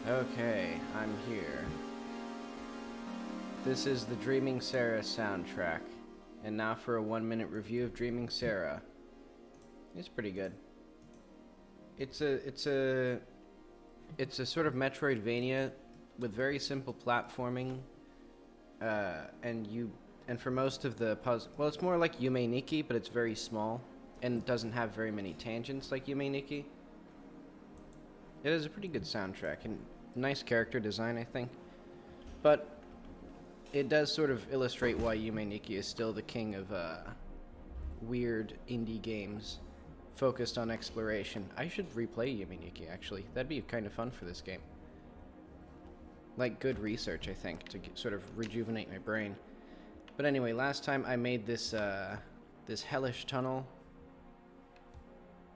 Okay, I'm here. This is the Dreaming Sarah soundtrack. And now for a 1-minute review of Dreaming Sarah. It's pretty good. It's a sort of Metroidvania with very simple platforming. And for most of the puzzle, well, it's more like Yume Nikki, but it's very small and doesn't have very many tangents like Yume Nikki. It has a pretty good soundtrack and nice character design, I think. But it does sort of illustrate why Yume Nikki is still the king of weird indie games focused on exploration. I should replay Yume Nikki, actually. That'd be kind of fun for this game. Like good research, I think, to sort of rejuvenate my brain. But anyway, last time I made this this hellish tunnel.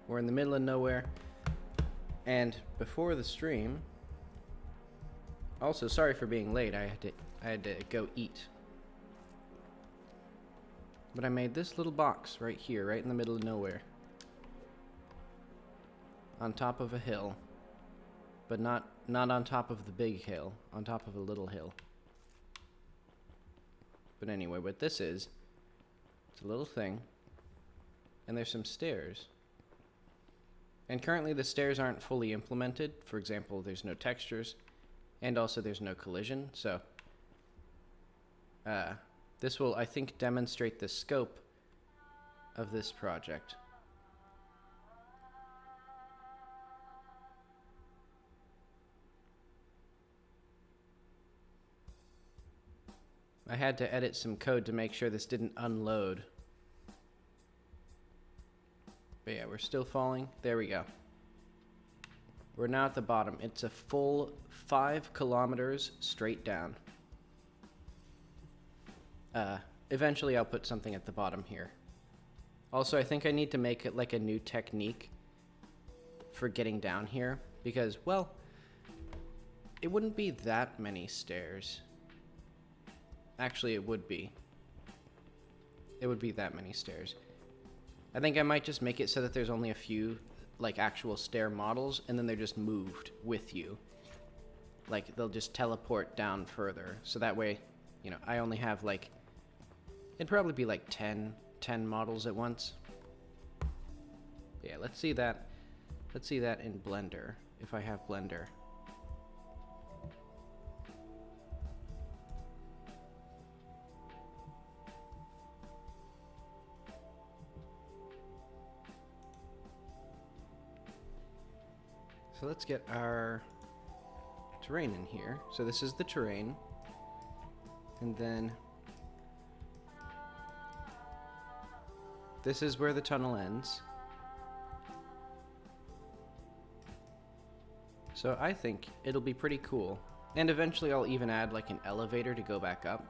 We're in the middle of nowhere. And before the stream, also sorry for being late. I had to go eat. But I made this little box right here, right in the middle of nowhere. On top of a hill. But not on top of the big hill, on top of a little hill. But anyway, what this is, it's a little thing, and there's some stairs. And currently the stairs aren't fully implemented. For example, there's no textures, and also there's no collision, so this will, I think, demonstrate the scope of this project. I had to edit some code to make sure this didn't unload. But yeah, we're still falling. There we go. We're now at the bottom. It's a full 5 kilometers straight down. Eventually I'll put something at the bottom here. Also, I think I need to make it like a new technique for getting down here. Because, well, it wouldn't be that many stairs. Actually, it would be. It would be that many stairs. I think I might just make it so that there's only a few, like, actual stair models, and then they're just moved with you. Like, they'll just teleport down further. So that way, you know, I only have, like, it'd probably be, like, 10 models at once. Yeah, let's see that. Let's see that in Blender, if I have Blender. So let's get our terrain in here. So this is the terrain. And then this is where the tunnel ends. So I think it'll be pretty cool. And eventually I'll even add like an elevator to go back up.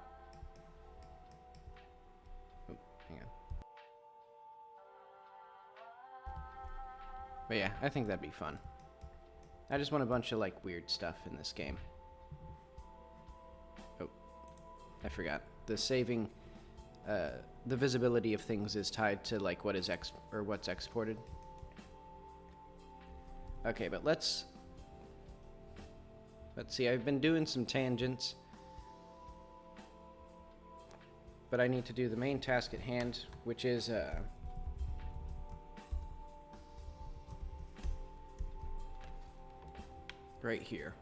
Oh, hang on. But yeah, I think that'd be fun. I just want a bunch of, like, weird stuff in this game. Oh, I forgot. The saving, the visibility of things is tied to, like, what is what's exported. Okay, but let's see. I've been doing some tangents, but I need to do the main task at hand, which is, right here.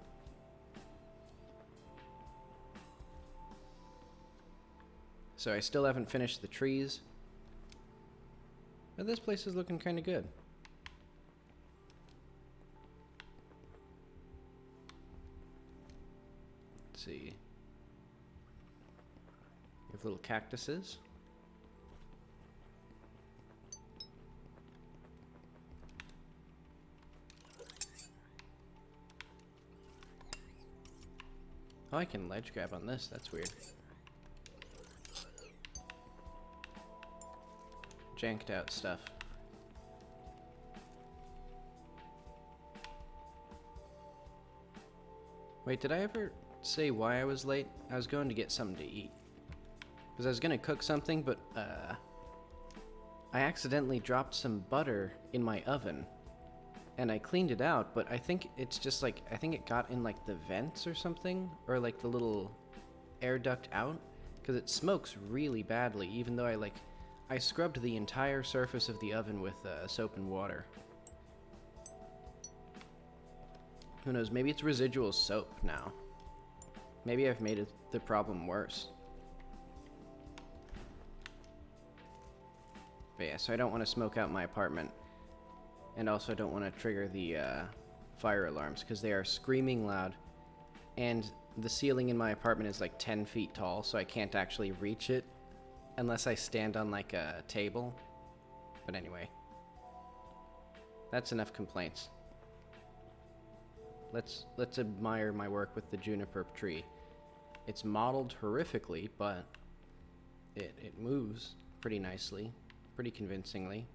So I still haven't finished the trees, but this place is looking kind of good. Let's see. We have little cactuses. Oh, I can ledge grab on this. That's weird. Janked out stuff. Wait, did I ever say why I was late? I was going to get something to eat. Because I was going to cook something, but I accidentally dropped some butter in my oven. and I cleaned it out, but I think it's just like, I think it got in like the vents or something, or like the little air duct out, because it smokes really badly, even though I scrubbed the entire surface of the oven with soap and water. Who knows, maybe it's residual soap now. Maybe I've made the problem worse. But yeah, so I don't want to smoke out my apartment. And also I don't want to trigger the fire alarms, because they are screaming loud. And the ceiling in my apartment is like 10 feet tall, so I can't actually reach it unless I stand on like a table. But anyway, that's enough complaints. Let's admire my work with the juniper tree. It's modeled horrifically, but it moves pretty nicely, pretty convincingly.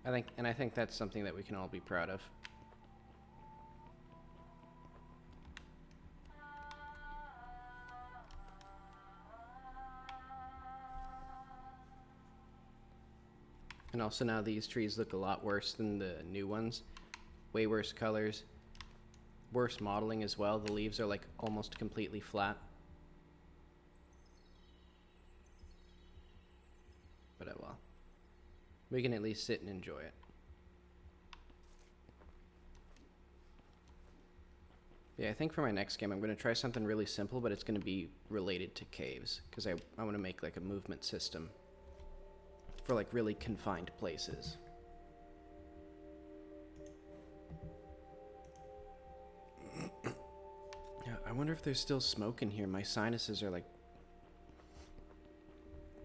I think that's something that we can all be proud of. And also now these trees look a lot worse than the new ones. Way worse colors. Worse modeling as well. The leaves are like almost completely flat. But oh well. We can at least sit and enjoy it. Yeah, I think for my next game I'm going to try something really simple, but it's going to be related to caves. Because I want to make like a movement system for like really confined places. Yeah, I wonder if there's still smoke in here. My sinuses are like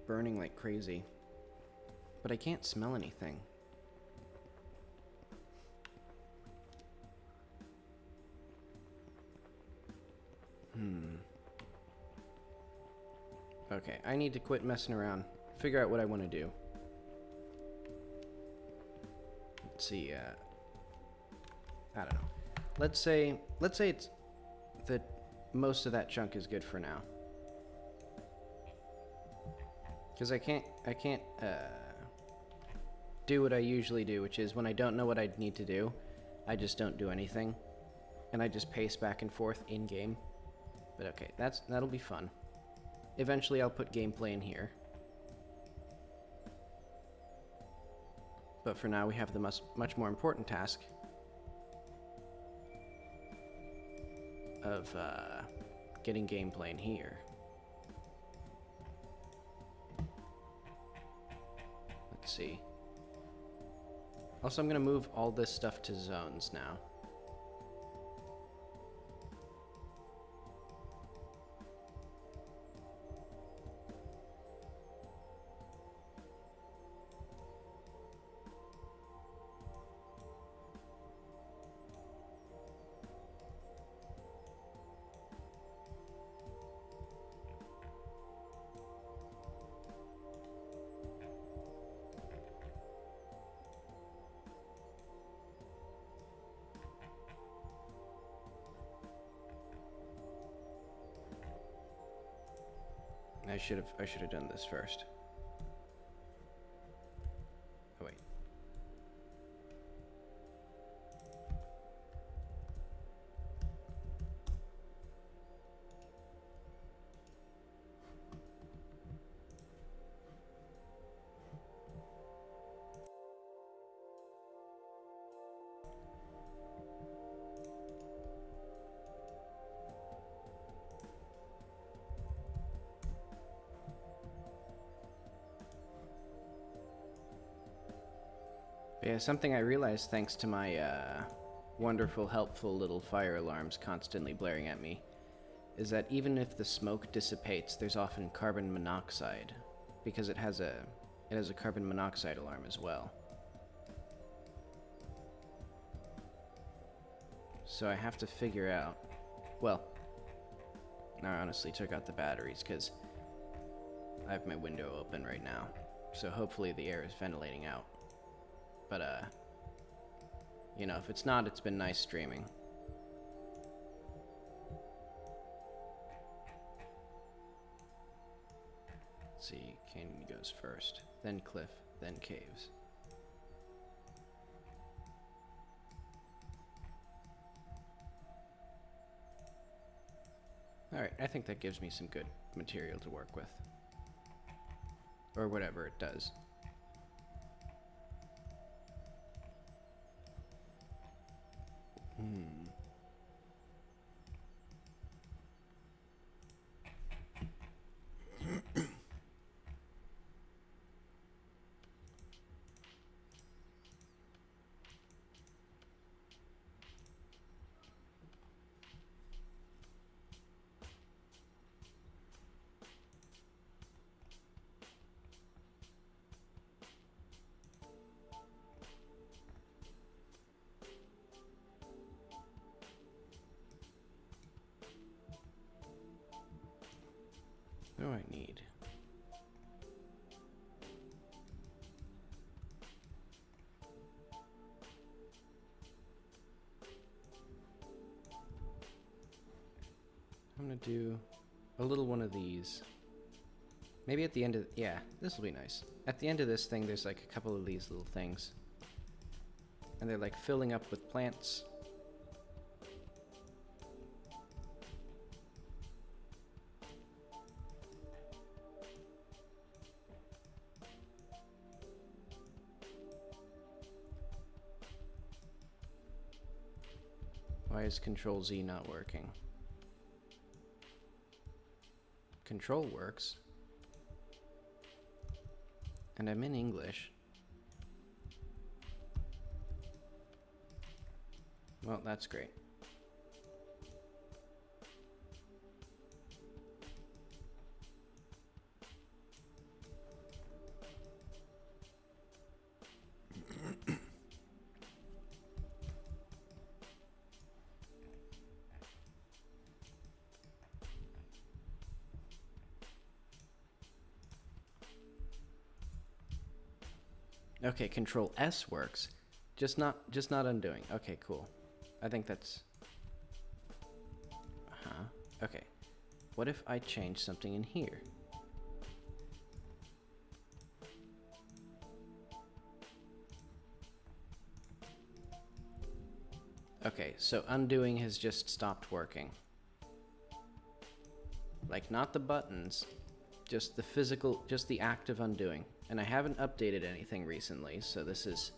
burning like crazy. But I can't smell anything. Okay, I need to quit messing around. Figure out what I want to do. Let's see, I don't know. Let's say it's that most of that chunk is good for now. Because I can't do what I usually do, which is when I don't know what I need to do, I just don't do anything. And I just pace back and forth in-game. But okay, that'll be fun. Eventually I'll put gameplay in here. But for now we have the much more important task of getting gameplay in here. Let's see. Also, I'm going to move all this stuff to zones now. I should have done this first. Oh wait. Yeah, something I realized thanks to my wonderful, helpful little fire alarms constantly blaring at me is that even if the smoke dissipates, there's often carbon monoxide because it has a carbon monoxide alarm as well. So I have to figure out. Well, I honestly took out the batteries because I have my window open right now, so hopefully the air is ventilating out. But, you know, if it's not, it's been nice streaming. Let's see, Canyon goes first, then Cliff, then Caves. Alright, I think that gives me some good material to work with. Or whatever it does. What do I need? I'm gonna do a little one of these. Maybe at the end of... yeah, this will be nice. At the end of this thing, there's like a couple of these little things. And they're like filling up with plants. Why is Control Z not working? Control works. And I'm in English. Well, that's great. Okay, Control S works. Just not undoing. Okay, cool. I think that's... Okay. What if I change something in here? Okay, so undoing has just stopped working. Like, not the buttons, just the physical, just the act of undoing. And I haven't updated anything recently, so this is,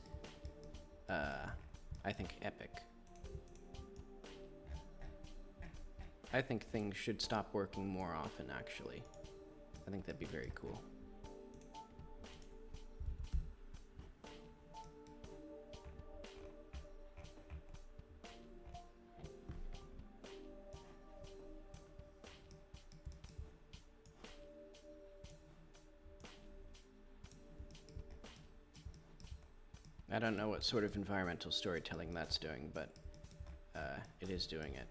I think, epic. I think things should stop working more often, actually. I think that'd be very cool. I don't know what sort of environmental storytelling that's doing, but it is doing it.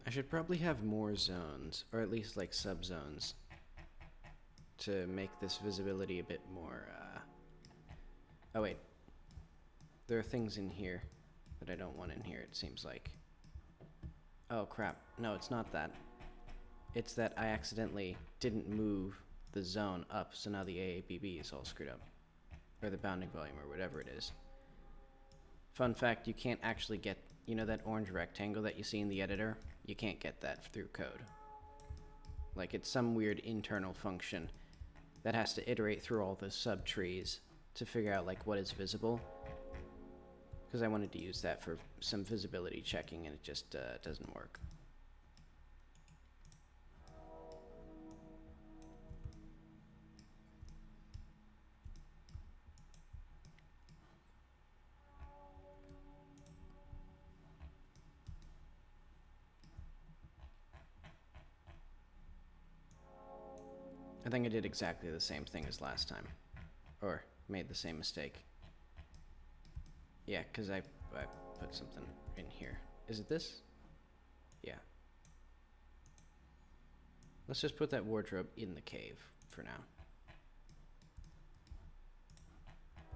I should probably have more zones, or at least like subzones, to make this visibility a bit more, Oh wait. There are things in here that I don't want in here, it seems like. Oh crap. No, it's not that. It's that I accidentally didn't move the zone up, so now the AABB is all screwed up. Or the bounding volume, or whatever it is. Fun fact, you can't actually get, you know, that orange rectangle that you see in the editor? You can't get that through code. Like, it's some weird internal function that has to iterate through all the subtrees to figure out, like, what is visible. Because I wanted to use that for some visibility checking, and it just doesn't work. I think I did exactly the same thing as last time. Or made the same mistake. Yeah, because I put something in here. Is it this? Yeah. Let's just put that wardrobe in the cave for now.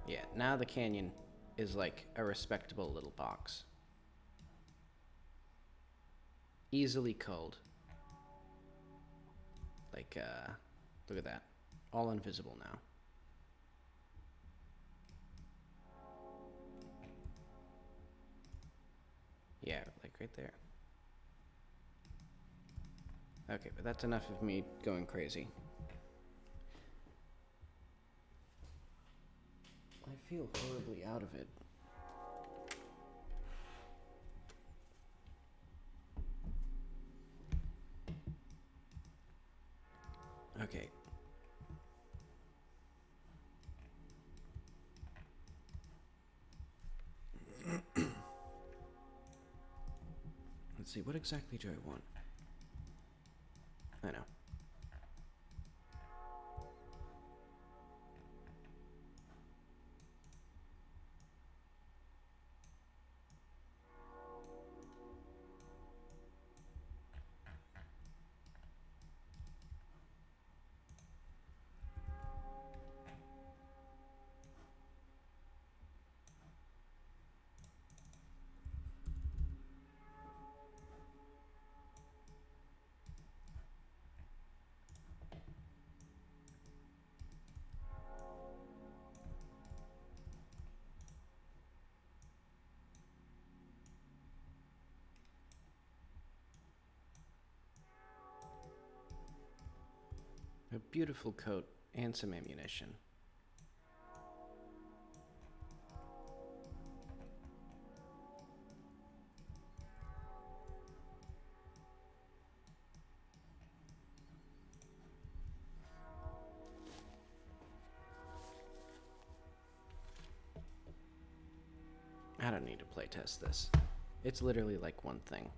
Yeah, now the canyon is like a respectable little box. Easily culled. Like, look at that. All invisible now. Yeah, like right there. Okay, but that's enough of me going crazy. I feel horribly out of it. Okay. Let's see, what exactly do I want? I know. A beautiful coat and some ammunition. I don't need to playtest this. It's literally like one thing.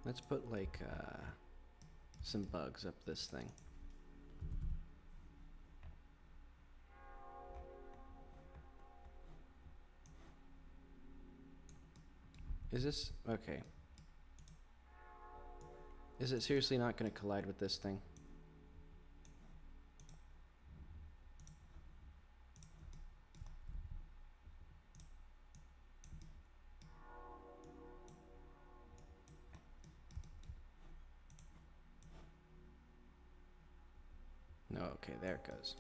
Let's put like some bugs up this thing. Is this okay? Is it seriously not going to collide with this thing? No, okay, there it goes.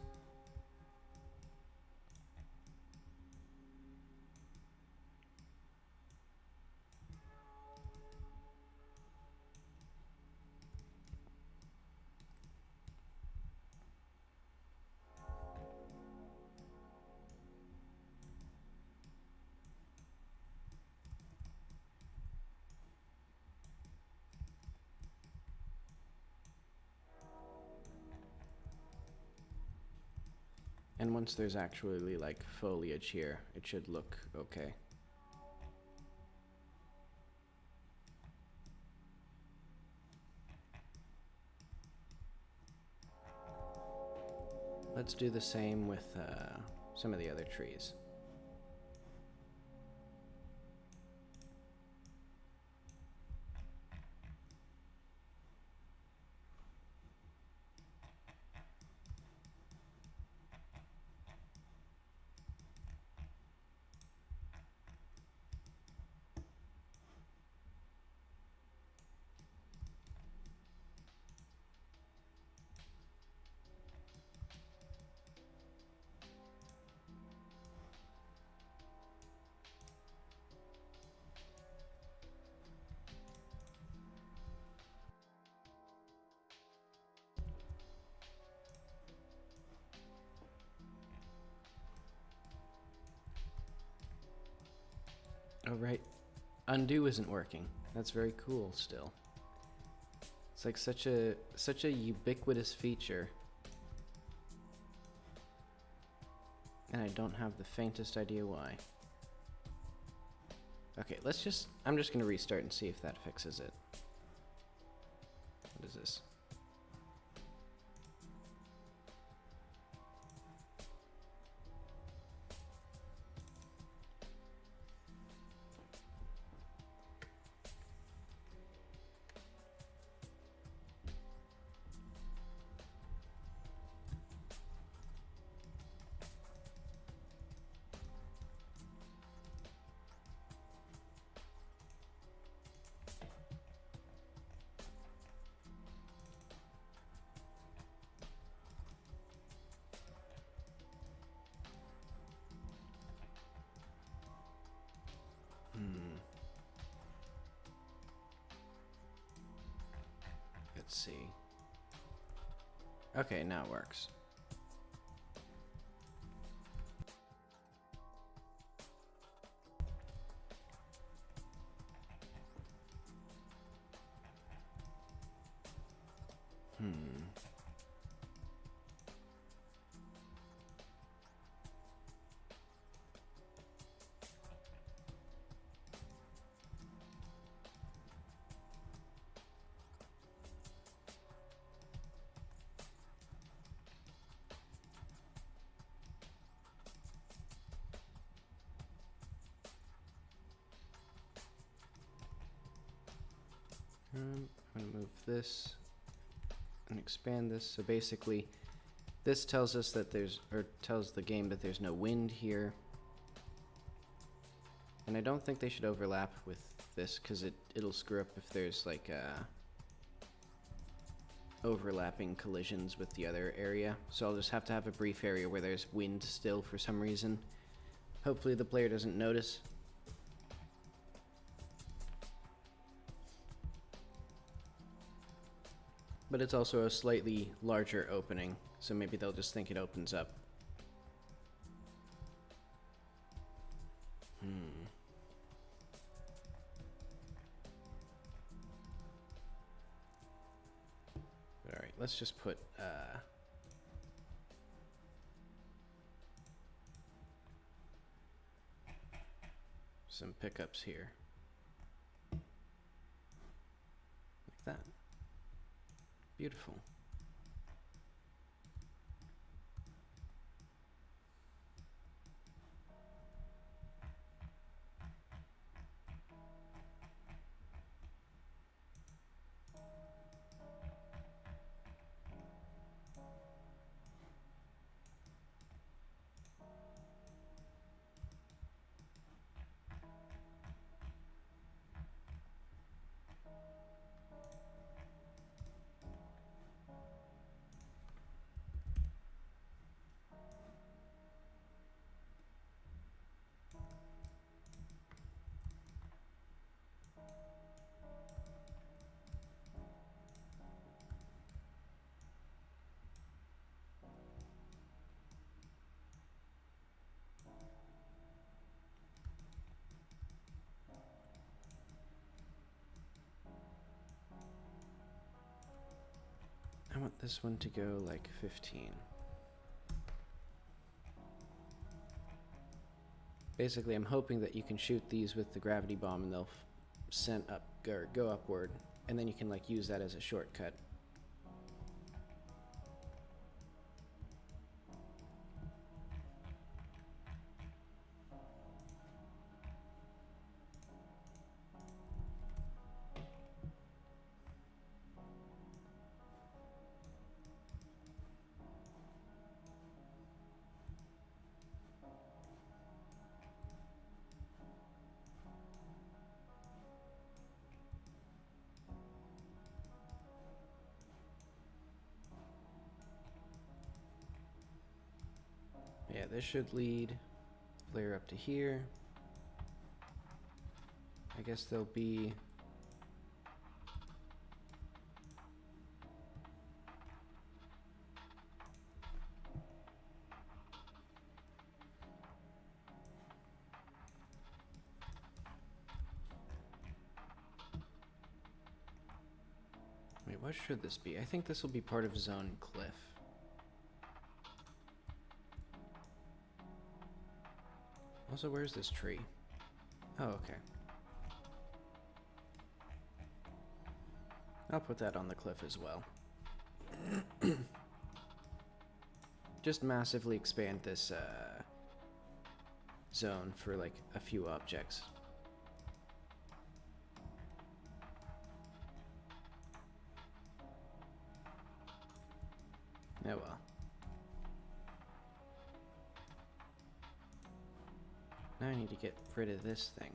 And once there's actually like foliage here, it should look okay. Let's do the same with some of the other trees. Oh, right. Undo isn't working. That's very cool still. It's like such a ubiquitous feature. And I don't have the faintest idea why. Okay, I'm just gonna restart and see if that fixes it. What is this? Let's see. Okay, now it works. I'm gonna move this and expand this. So basically, this tells us that tells the game that there's no wind here. And I don't think they should overlap with this because it'll screw up if there's like overlapping collisions with the other area. So I'll just have to have a brief area where there's wind still for some reason. Hopefully the player doesn't notice. But it's also a slightly larger opening, so maybe they'll just think it opens up. Alright, let's just put some pickups here. Like that. Beautiful. I want this one to go like 15. Basically, I'm hoping that you can shoot these with the gravity bomb and they'll send up or go upward, and then you can like use that as a shortcut. Yeah, this should lead player up to here. I guess there'll be what should this be? I think this will be part of Zone Cliff. Also, where's this tree? Oh, okay. I'll put that on the cliff as well. Just massively expand this zone for like a few objects. Oh well. Now I need to get rid of this thing.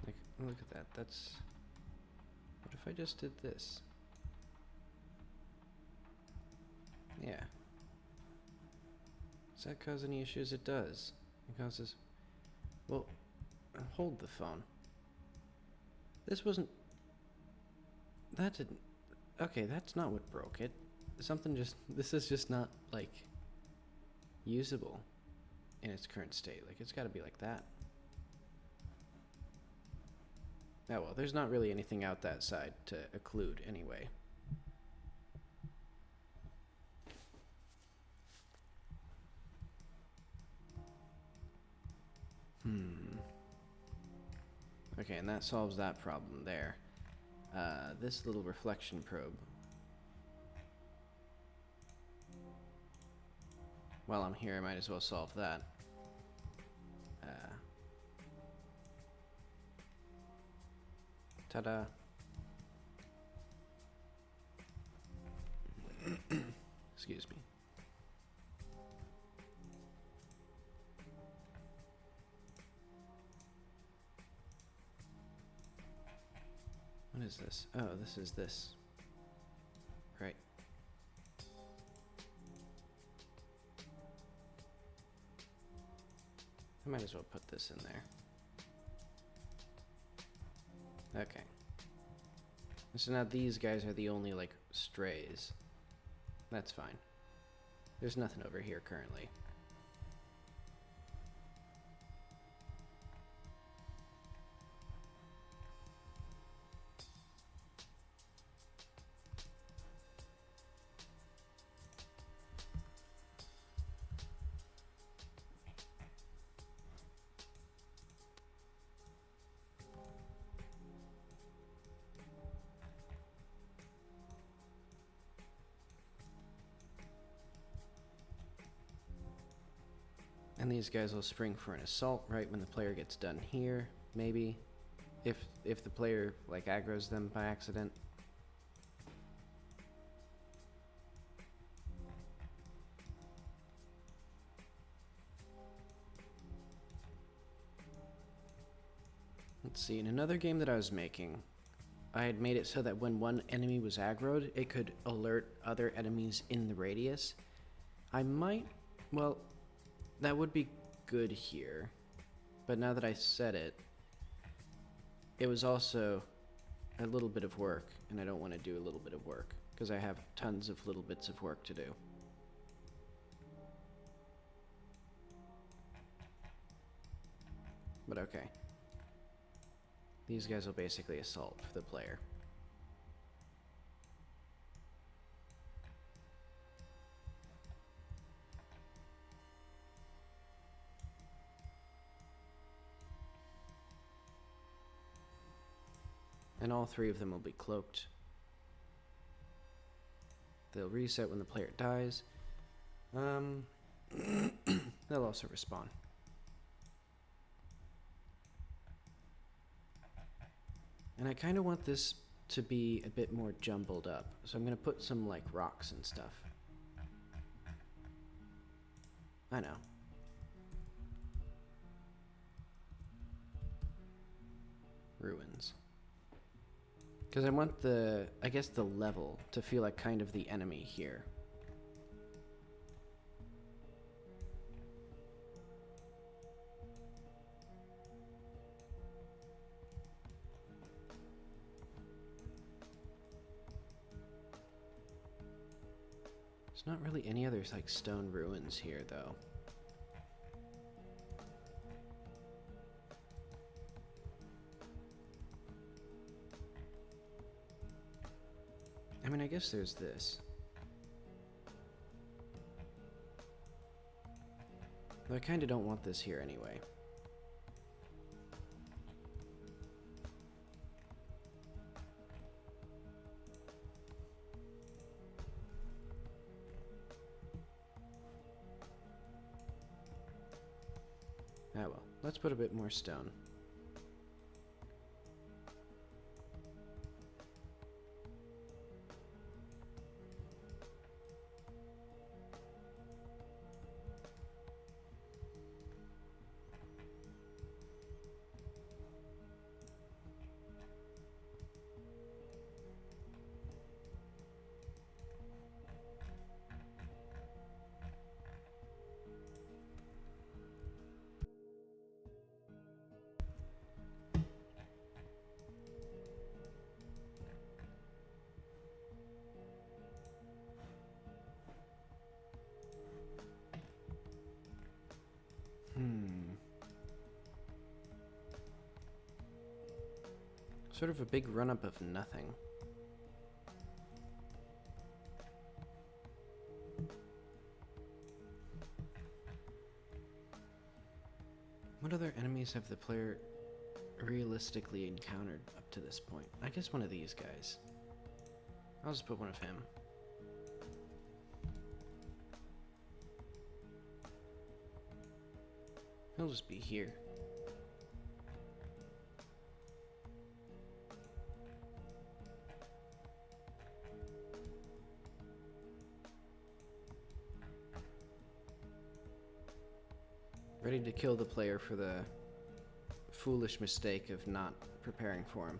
Like, look at that. That's... What if I just did this? Yeah. Does that cause any issues? It does. It causes... Well, hold the phone. This wasn't... That didn't... Okay, that's not what broke it. Something just... This is just not, like, usable in its current state. Like, it's gotta be like that. Oh well, there's not really anything out that side to occlude anyway. Okay, and that solves that problem there. This little reflection probe. While I'm here, I might as well solve that. Ta-da. Excuse me. What is this? Oh, this is this. Right. I might as well put this in there. Okay. So now these guys are the only, like, strays. That's fine. There's nothing over here currently. And these guys will spring for an assault right when the player gets done here, maybe. If the player, like, aggroes them by accident. Let's see, in another game that I was making, I had made it so that when one enemy was aggroed, it could alert other enemies in the radius. I might, well, that would be good here, but now that I said it, it was also a little bit of work, and I don't want to do a little bit of work, because I have tons of little bits of work to do. But okay. These guys will basically assault for the player. And all three of them will be cloaked. They'll reset when the player dies. They'll also respawn. And I kind of want this to be a bit more jumbled up. So I'm going to put some, like, rocks and stuff. I know. Ruins. Because I want the, I guess, the level to feel like kind of the enemy here. There's not really any other, like, stone ruins here, though. mean, I guess there's this. Though I kinda don't want this here anyway. Ah well, let's put a bit more stone. Sort of a big run-up of nothing. What other enemies have the player realistically encountered up to this point? I guess one of these guys. I'll just put one of him. He'll just be here. Ready to kill the player for the foolish mistake of not preparing for him.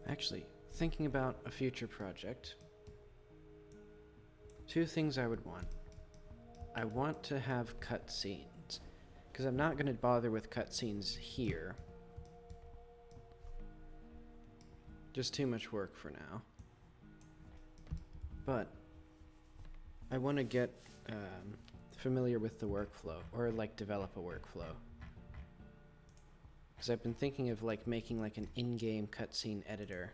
Actually, thinking about a future project, two things I would want. I want to have cutscenes, because I'm not going to bother with cutscenes here. Just too much work for now. But I want to get familiar with the workflow, or like develop a workflow. Because I've been thinking of like making like an in-game cutscene editor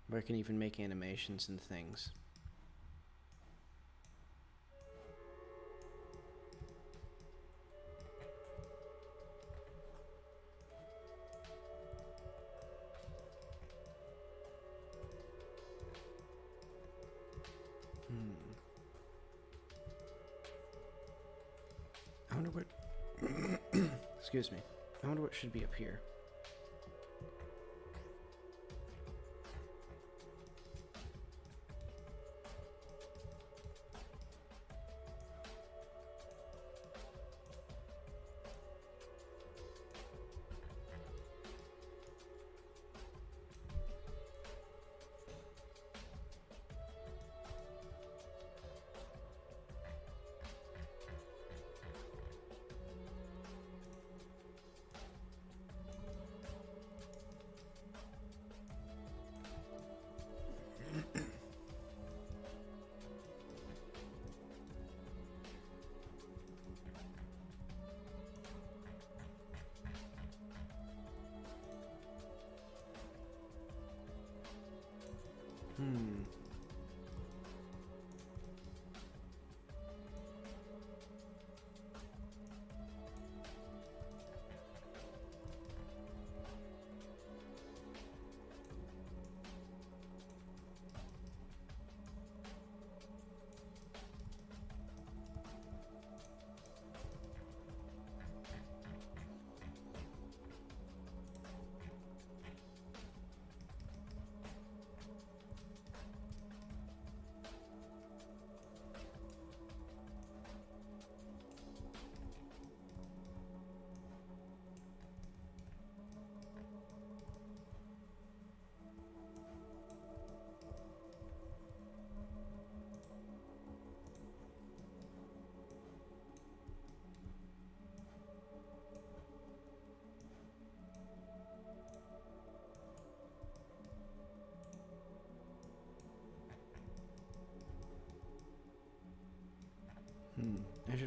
where I can even make animations and things. I wonder what excuse me. I wonder what should be up here.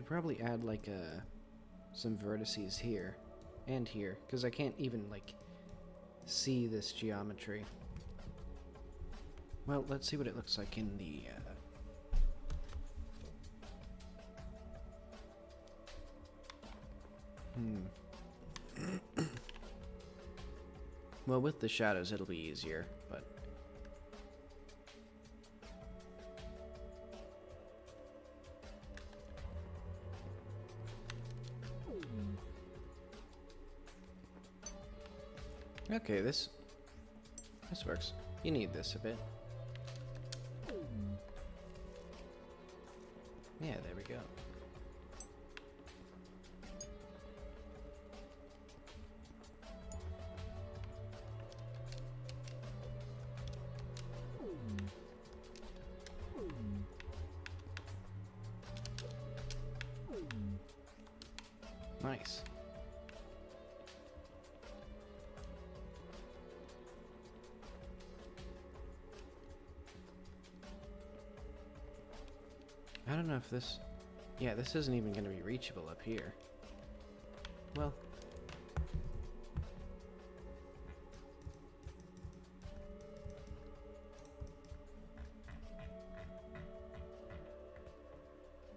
could probably add like some vertices here and here, because I can't even like see this geometry. Well, let's see what it looks like in the well, with the shadows it'll be easier, but okay, this works. You need this a bit. Yeah, there we go. Nice. I don't know if this... Yeah, this isn't even going to be reachable up here. Well...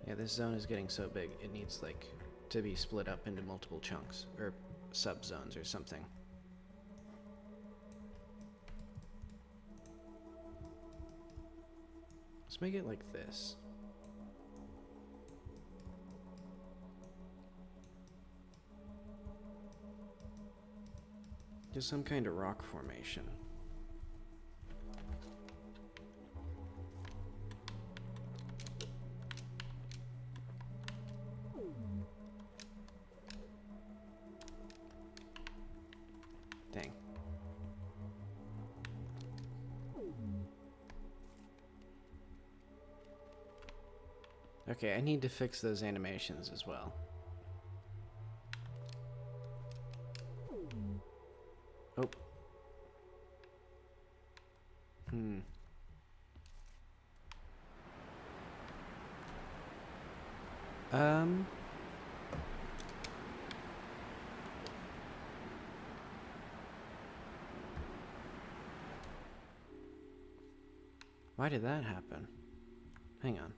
Yeah, this zone is getting so big, it needs, like, to be split up into multiple chunks, or sub-zones or something. Let's make it like this. Just some kind of rock formation. Dang. Okay, I need to fix those animations as well. Oh. Why did that happen? Hang on.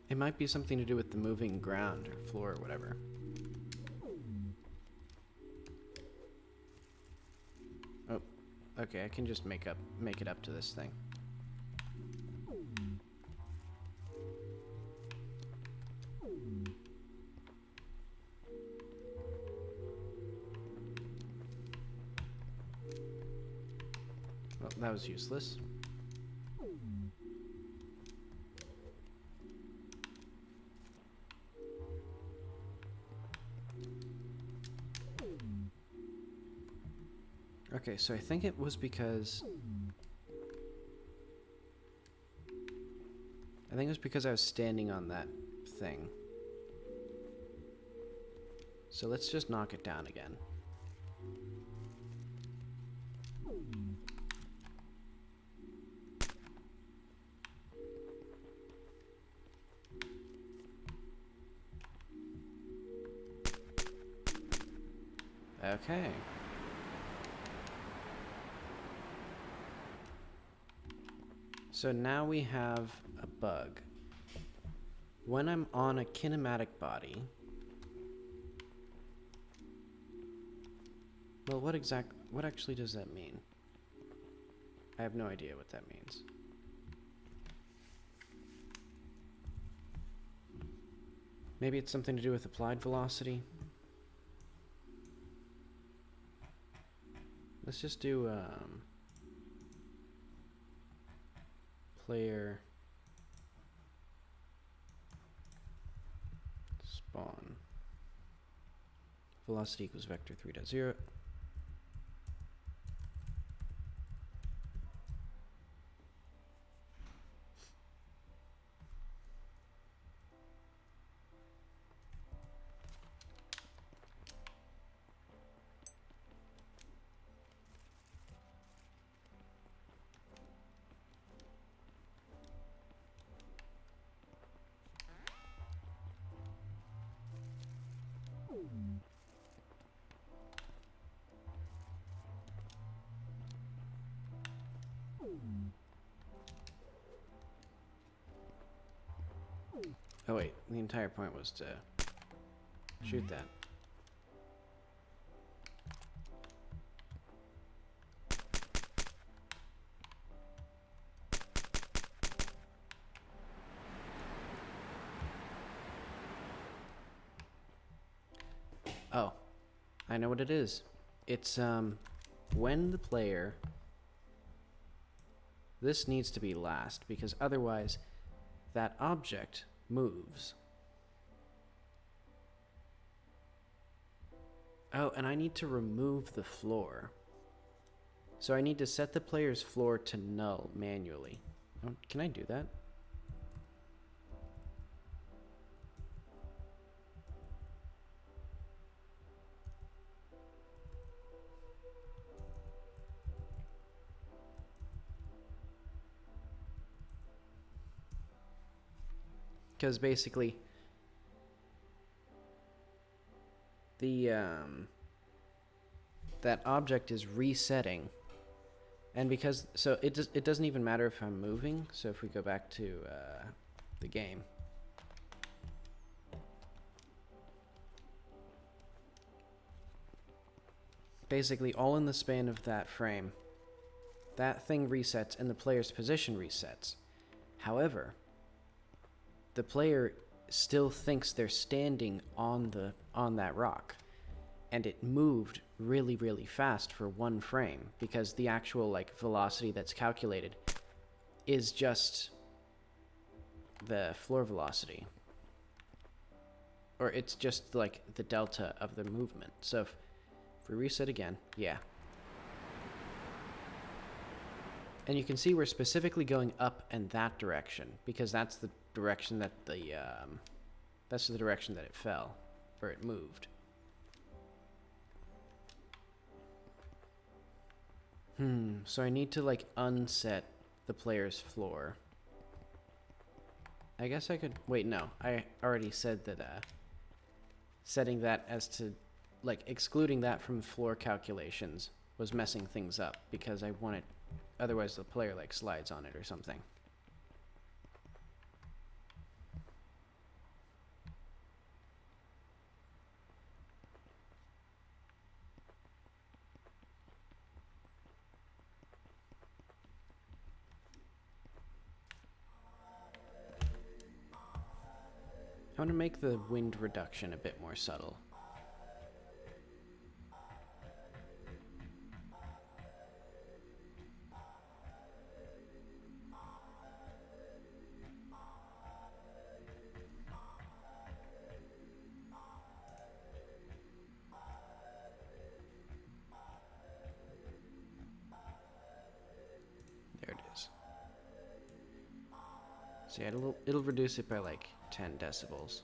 It might be something to do with the moving ground or floor or whatever. Oh, okay, I can just make it up to this thing. Well, that was useless. Okay, so I think it was because... I think it was because I was standing on that thing. So let's just knock it down again. Okay. So now we have a bug. When I'm on a kinematic body... Well, what actually does that mean? I have no idea what that means. Maybe it's something to do with applied velocity? Let's just do, player spawn. Velocity equals vector 3.0. Oh wait, the entire point was to shoot that. Oh, I know what it is. It's, when the player... This needs to be last, because otherwise that object moves. Oh, and I need to remove the floor. So I need to set the player's floor to null manually. Oh, can I do that? Because basically, the that object is resetting, and because it doesn't even matter if I'm moving. So if we go back to the game, basically all in the span of that frame, that thing resets and the player's position resets. However, the player still thinks they're standing on that rock, and it moved really, really fast for one frame because the actual like velocity that's calculated is just the floor velocity, or it's just like the delta of the movement. So if we reset again, yeah. And you can see we're specifically going up in that direction because that's the direction that that's the direction that it fell, or it moved. So I need to like unset the player's floor. I guess I could, wait, no, I already said that setting that as to, like, excluding that from floor calculations was messing things up because I wanted, otherwise the player like slides on it or something. I want to make the wind reduction a bit more subtle. There it is. So yeah, it'll reduce it by like 10 decibels.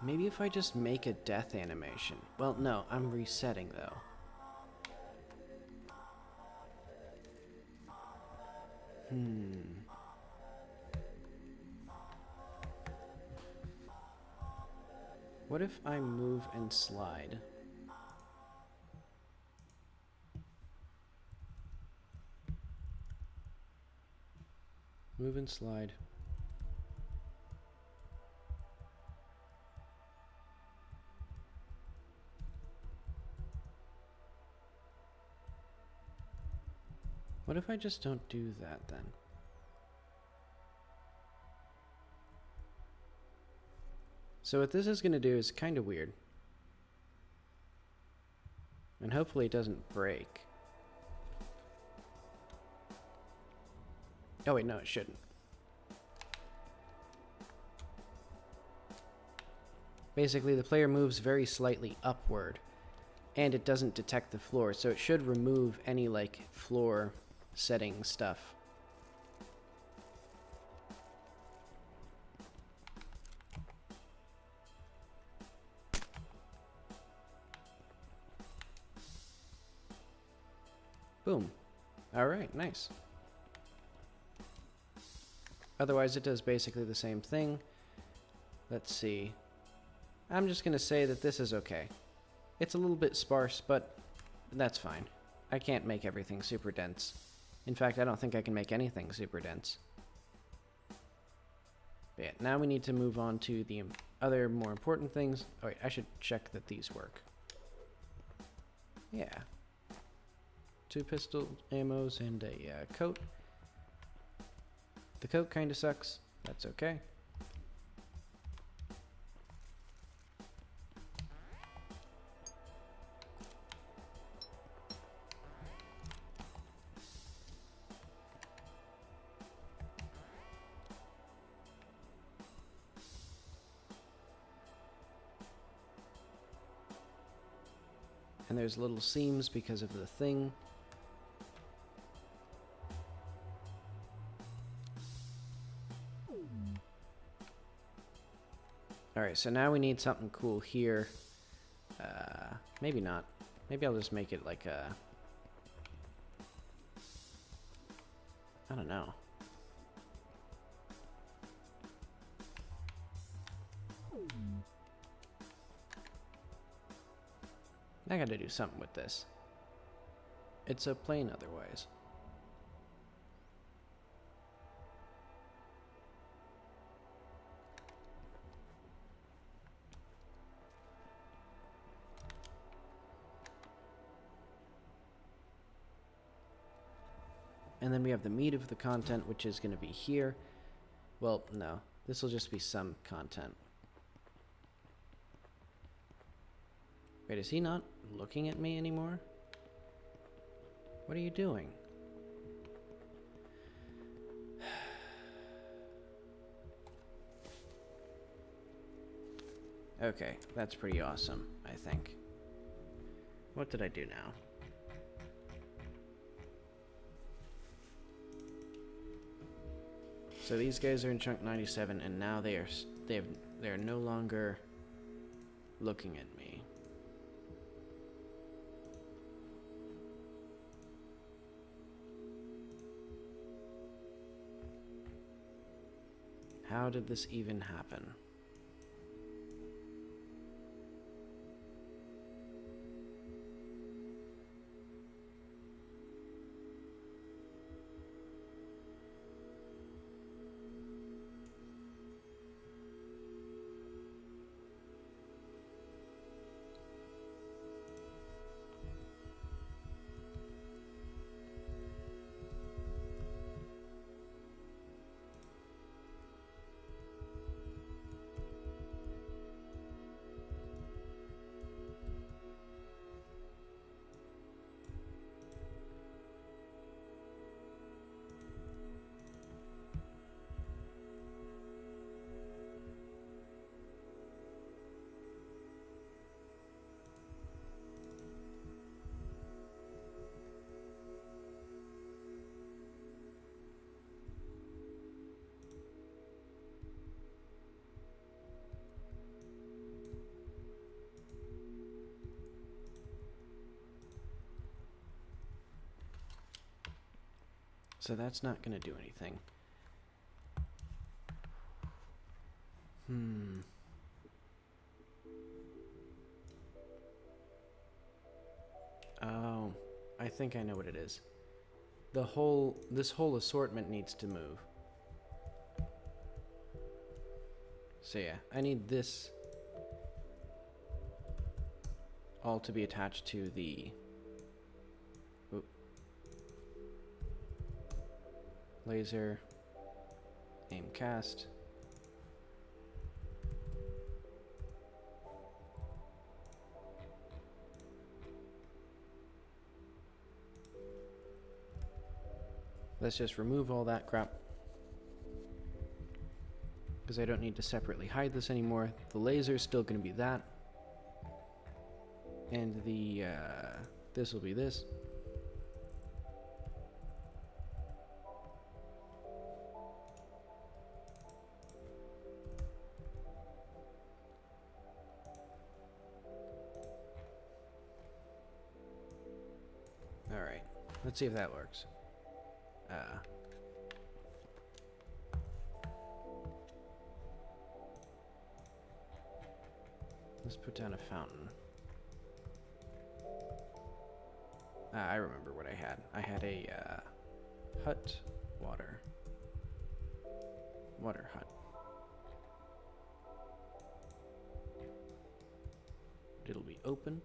Maybe if I just make a death animation. Well, no, I'm resetting though. What if I move and slide? Move and slide. What if I just don't do that then? So what this is going to do is kind of weird. And hopefully it doesn't break. Oh wait, no, it shouldn't. Basically, the player moves very slightly upward, and it doesn't detect the floor, so it should remove any, like, floor setting stuff. Boom. Alright, nice. Otherwise, it does basically the same thing. Let's see. I'm just going to say that this is okay. It's a little bit sparse, but that's fine. I can't make everything super dense. In fact, I don't think I can make anything super dense. But yeah, now we need to move on to the other more important things. Oh wait, I should check that these work. Yeah. 2 pistol ammos and a coat. The coat kind of sucks. That's okay. And there's little seams because of the thing. Alright, so now we need something cool here. Maybe not. Maybe I'll just make it like a... I don't know. I gotta do something with this. It's so plain otherwise. And then we have the meat of the content, which is going to be here. Well, no. This will just be some content. Wait, is he not looking at me anymore? What are you doing? Okay, that's pretty awesome, I think. What did I do now? So these guys are in chunk 97, and now they're no longer looking at me. How did this even happen? So that's not going to do anything. Oh, I think I know what it is. This whole assortment needs to move. So yeah, I need this all to be attached to the laser, aim cast. Let's just remove all that crap, because I don't need to separately hide this anymore. The laser is still going to be that, and the this will be this. Let's see if that works. Let's put down a fountain. I remember what I had. I had a hut, water hut. It'll be open.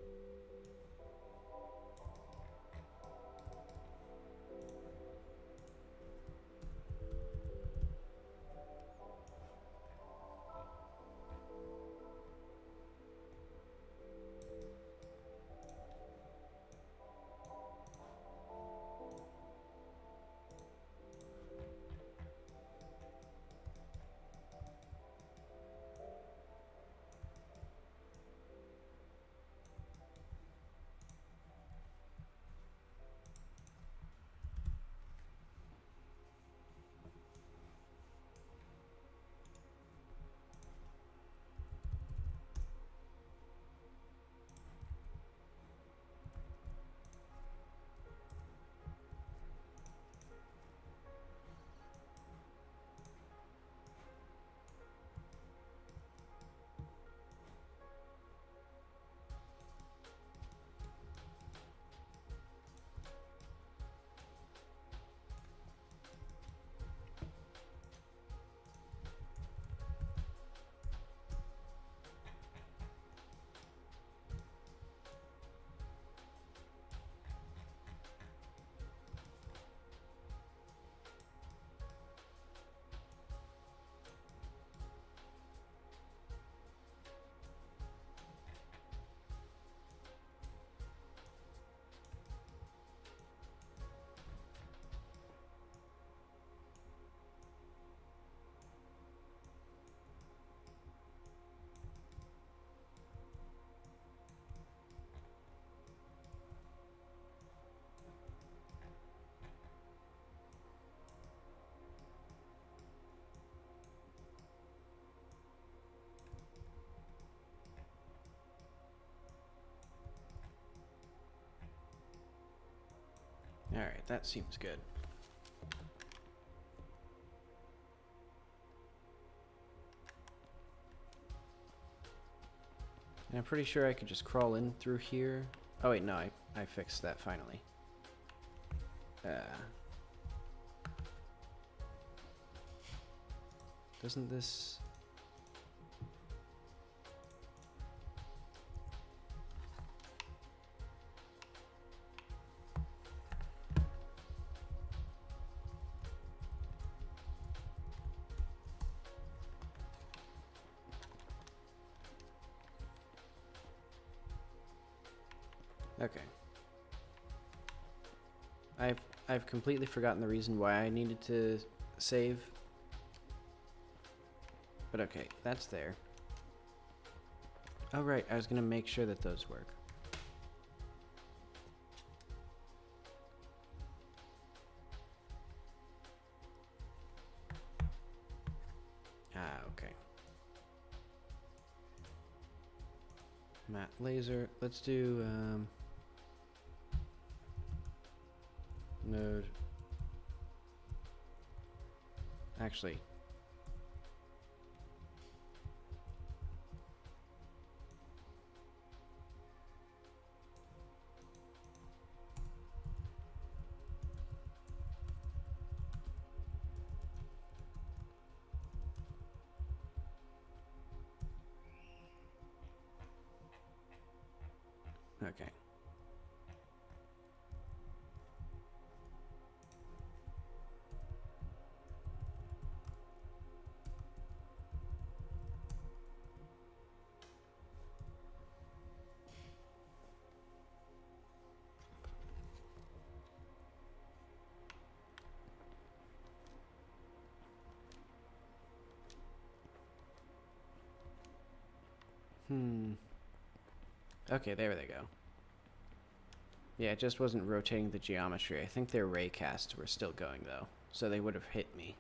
Alright, that seems good. And I'm pretty sure I could just crawl in through here. Oh wait, no, I fixed that finally. Doesn't this... Okay. I've completely forgotten the reason why I needed to save. But okay, that's there. Oh right, I was gonna make sure that those work. Ah, okay. Matte laser. Let's do node. Actually, okay. Okay, there they go. Yeah, it just wasn't rotating the geometry. I think their ray casts were still going, though, so they would have hit me.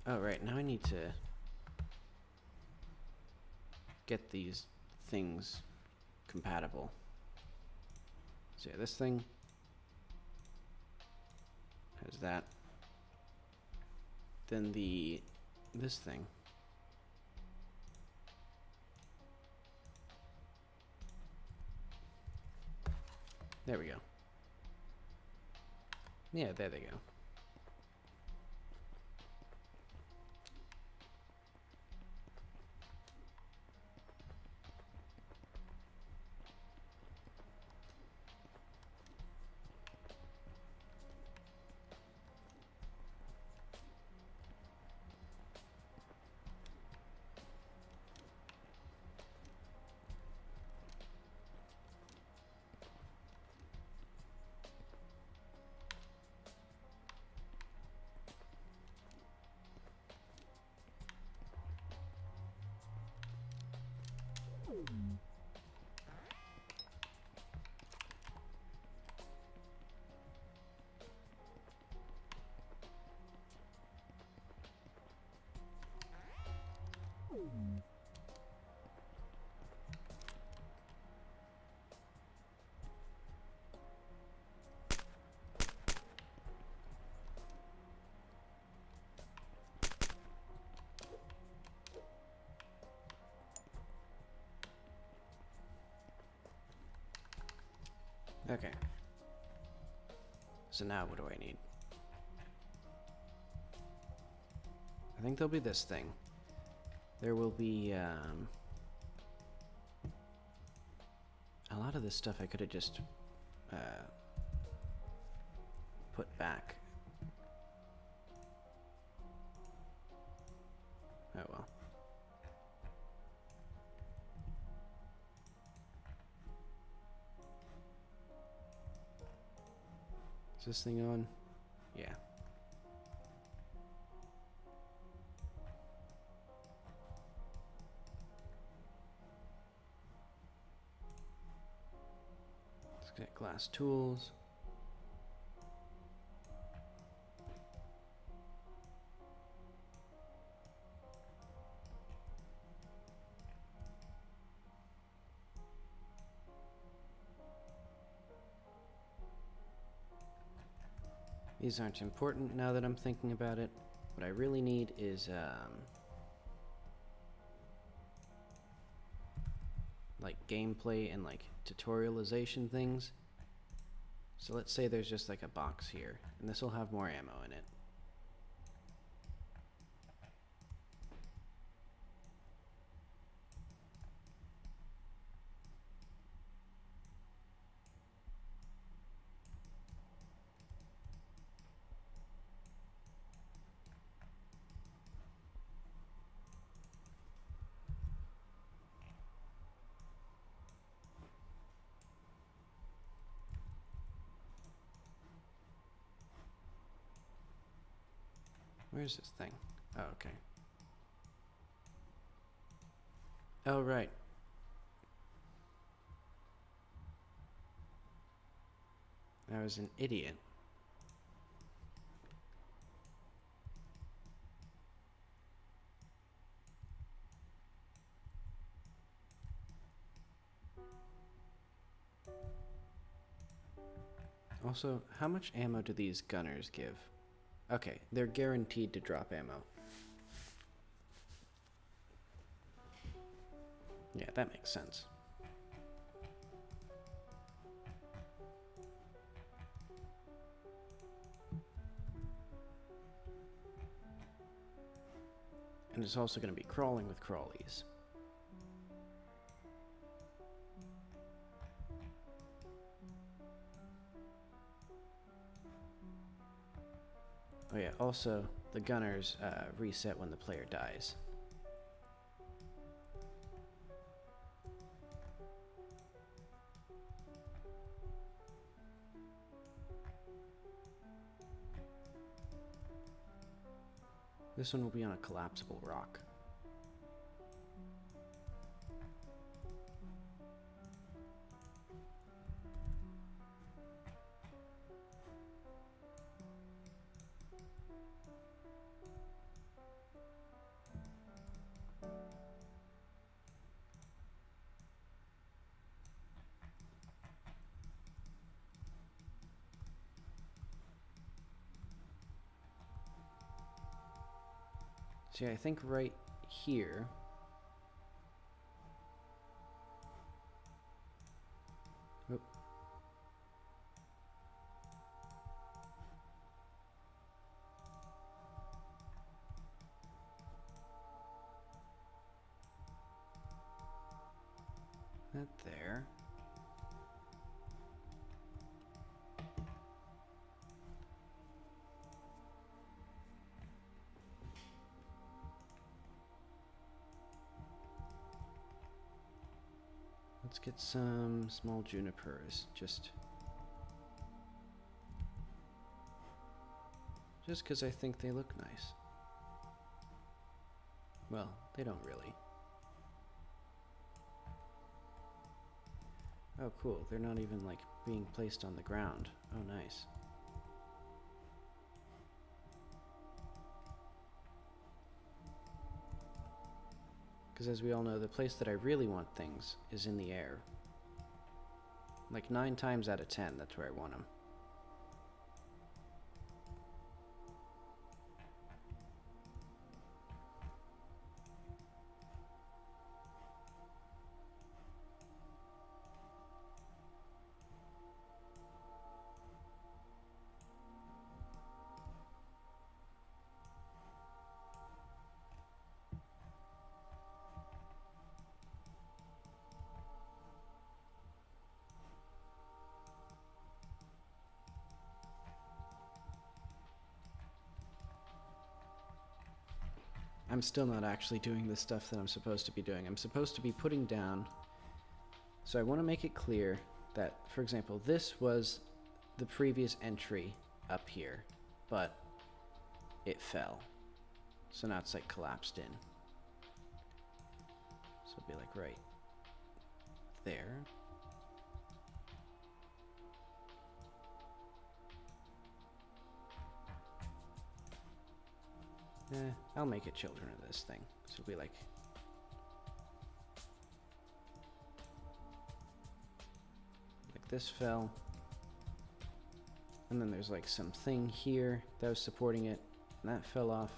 Oh, right, now I need to get these things compatible. So yeah, this thing has that. Then this thing. There we go. Yeah, there they go. Okay. So now what do I need? I think there'll be this thing. There will be, a lot of this stuff I could have just, put back. Oh well. Is this thing on? Yeah. Let's get glass tools. These aren't important now that I'm thinking about it. What I really need is, like gameplay and like tutorialization things. So let's say there's just like a box here, and this will have more ammo in it. Where's this thing? Oh, okay. Oh, right. I was an idiot. Also, how much ammo do these gunners give? Okay, they're guaranteed to drop ammo. Yeah, that makes sense. And it's also going to be crawling with crawlies. Oh yeah, also, the gunners reset when the player dies. This one will be on a collapsible rock. See, I think right here. Oop. That there. Let's get some small junipers, just because I think they look nice. Well, they don't really. Oh, cool. They're not even, like, being placed on the ground. Oh, nice. Because as we all know, the place that I really want things is in the air. Like 9 times out of 10, that's where I want them. I'm still not actually doing the stuff that I'm supposed to be doing. I'm supposed to be putting down... So I want to make it clear that, for example, this was the previous entry up here, but it fell. So now it's like collapsed in. So it'll be like right there. I'll make it children of this thing. So it'll be like this fell. And then there's like something here that was supporting it, and that fell off.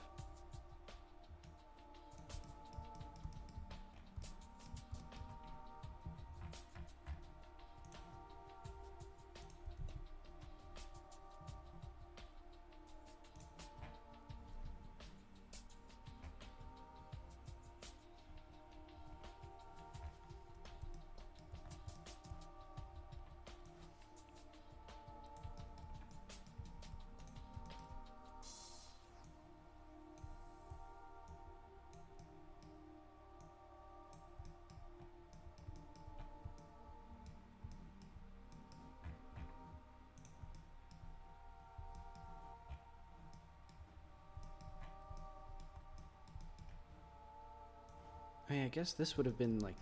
I mean, I guess this would have been like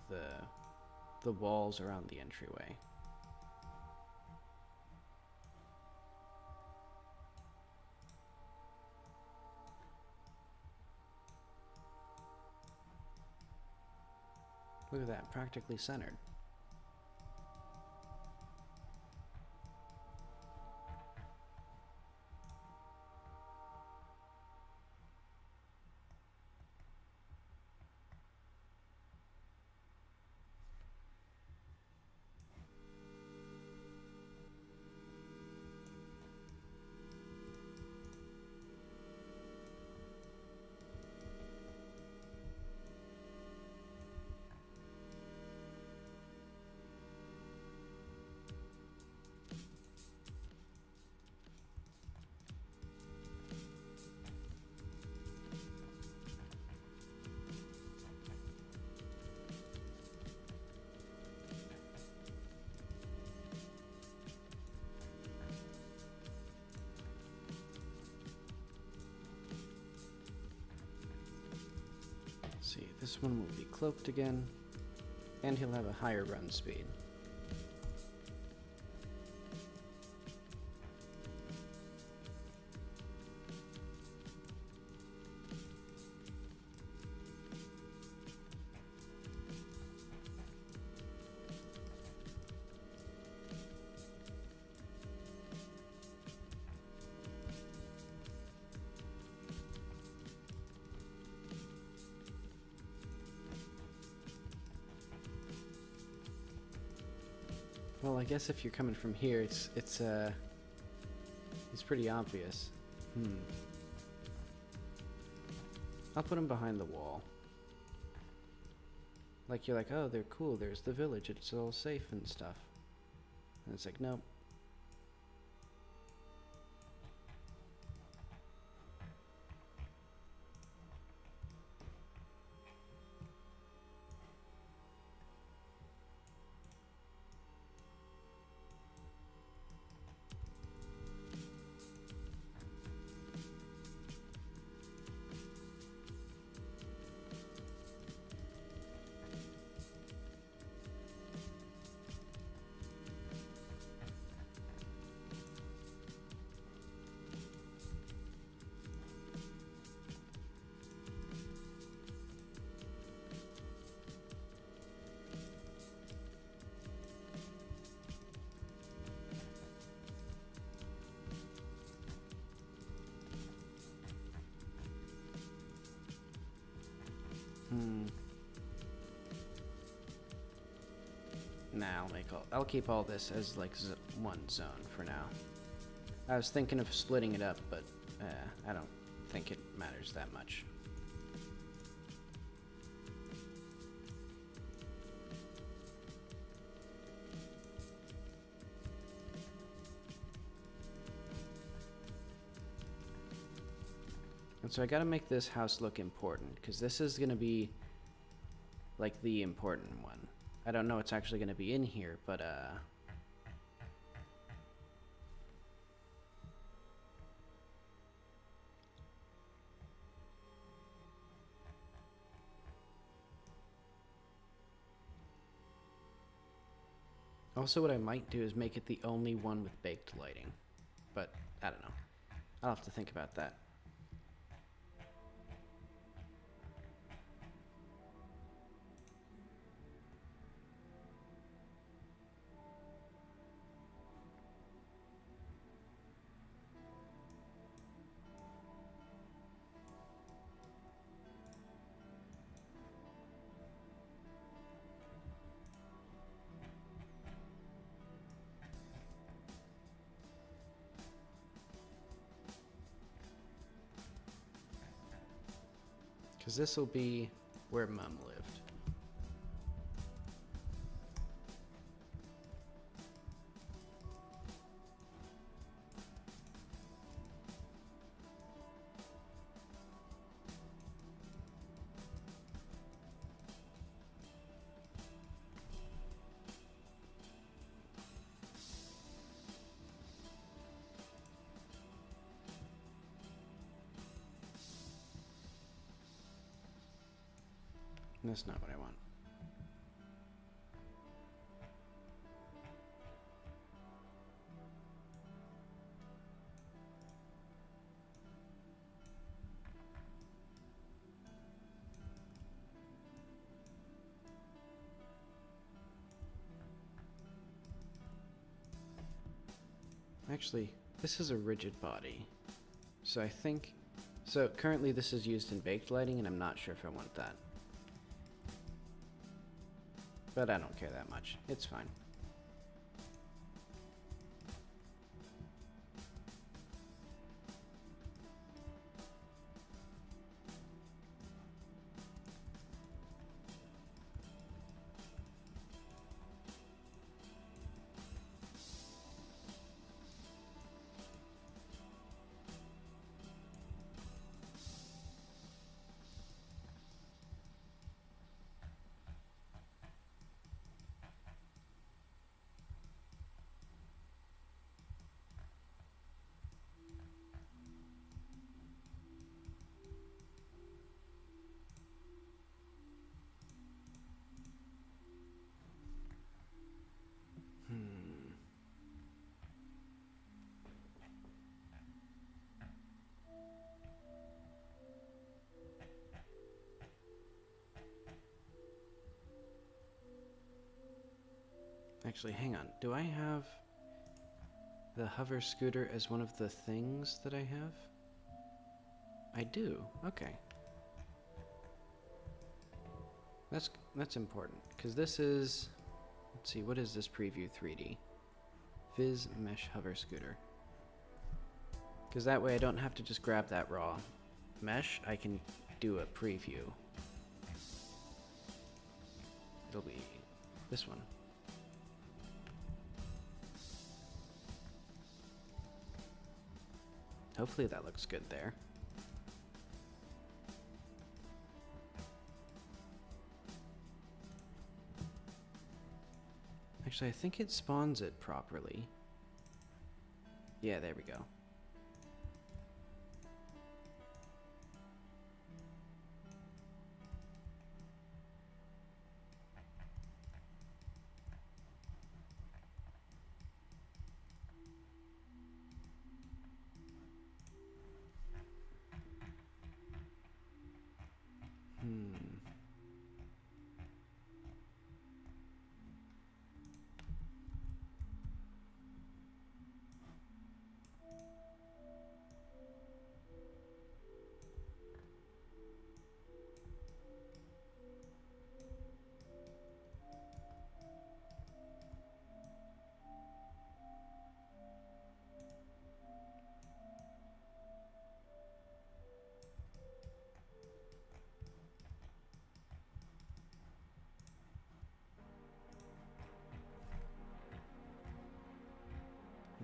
the walls around the entryway. Look at that, practically centered. See, this one will be cloaked again, and he'll have a higher run speed. Well, I guess if you're coming from here, it's pretty obvious. I'll put them behind the wall. Like, you're like, oh, they're cool, there's the village, it's all safe and stuff. And it's like, nope. Nah, I'll keep all this as like one zone for now. I was thinking of splitting it up, but I don't think it matters that much. And so I gotta make this house look important, because this is gonna be like the important one. I don't know what's actually gonna be in here, but also what I might do is make it the only one with baked lighting. But I don't know. I'll have to think about that. Because this will be where Mum lived. That's not what I want. Actually, this is a rigid body. So I think... So currently this is used in baked lighting, and I'm not sure if I want that. But I don't care that much. It's fine. Actually, hang on. Do I have the hover scooter as one of the things that I have? I do. Okay. That's important, because this is Let's see, what is this preview 3D? Viz Mesh Hover Scooter. Because that way I don't have to just grab that raw mesh, I can do a preview. It'll be this one. Hopefully that looks good there. Actually, I think it spawns it properly. Yeah, there we go.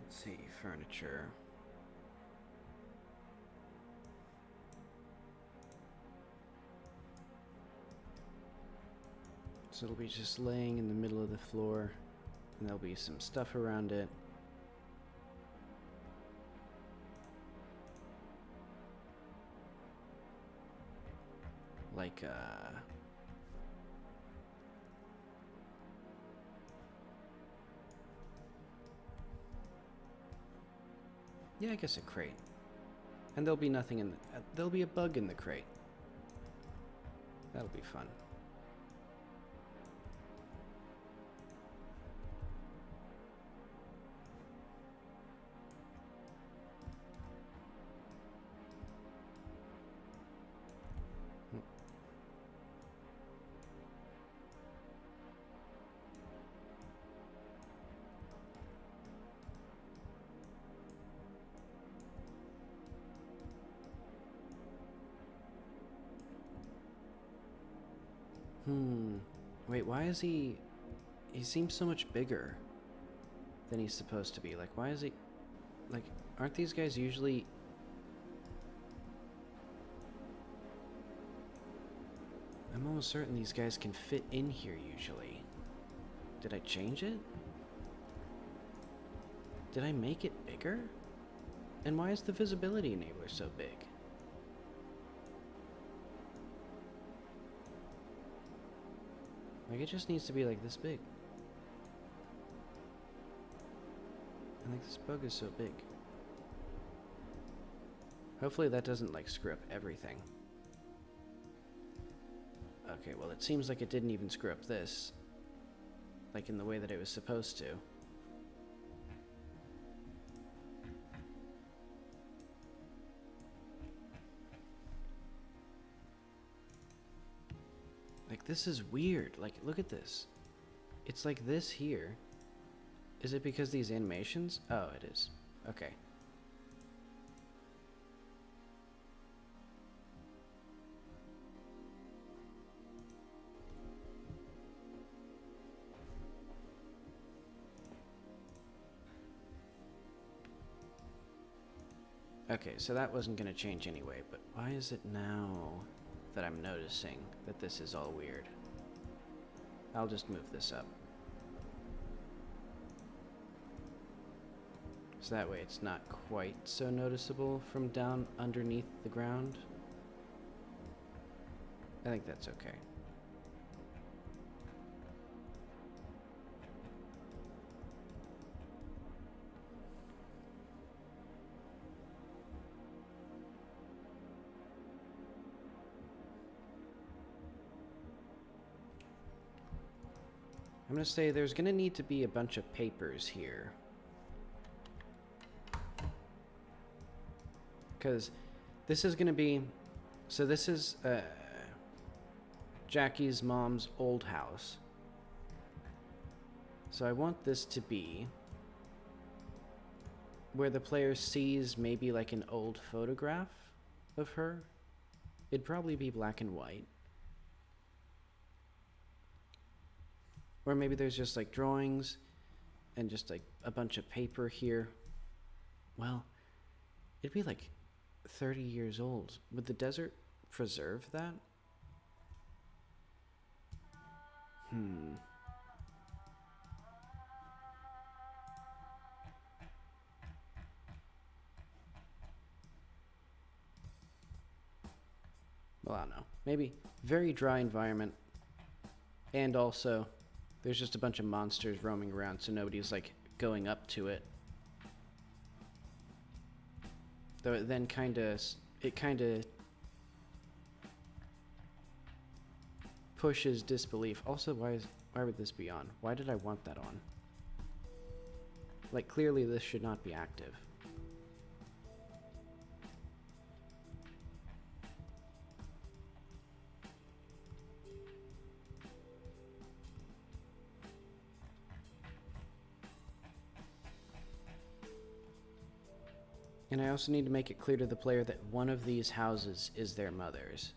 Let's see, furniture. So it'll be just laying in the middle of the floor, and there'll be some stuff around it. Like, yeah, I guess a crate. And there'll be nothing in the, there'll be a bug in the crate. That'll be fun. Wait, why is he seems so much bigger than he's supposed to be. Like, why is he... Like, aren't these guys usually... I'm almost certain these guys can fit in here usually. Did I change it? Did I make it bigger? And why is the visibility enabler so big? Like, it just needs to be like this big. And like, this bug is so big. Hopefully that doesn't like screw up everything. Okay, well it seems like it didn't even screw up this. Like in the way that it was supposed to. Like, this is weird. Like, look at this. It's like this here. Is it because these animations? Oh, it is. Okay. Okay, so that wasn't going to change anyway, but why is it now that I'm noticing that this is all weird? I'll just move this up. So that way it's not quite so noticeable from down underneath the ground. I think that's okay. I'm going to say there's going to need to be a bunch of papers here. Because this is going to be... So this is Jackie's mom's old house. So I want this to be where the player sees maybe like an old photograph of her. It'd probably be black and white. Or maybe there's just like drawings and just like a bunch of paper here. Well, it'd be like 30 years old. Would the desert preserve that? Well, I don't know. Maybe very dry environment. And also, there's just a bunch of monsters roaming around, so nobody's like going up to it. Though it then kind of pushes disbelief. Also, why would this be on? Why did I want that on? Like, clearly this should not be active. And I also need to make it clear to the player that one of these houses is their mother's.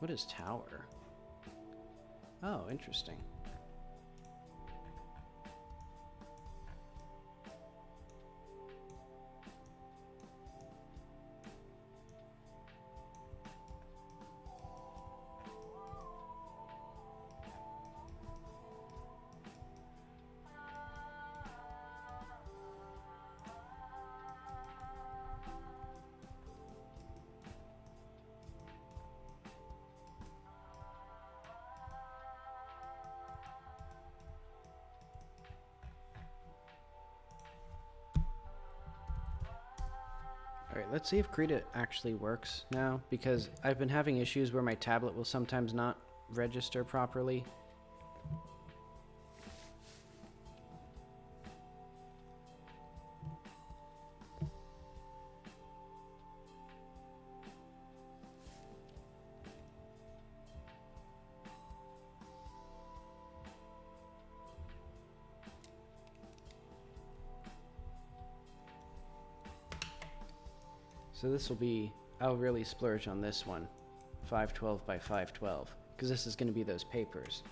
What is tower? Oh, interesting. Alright, let's see if Krita actually works now, because I've been having issues where my tablet will sometimes not register properly. So this will be, I'll really splurge on this one, 512 by 512, because this is going to be those papers.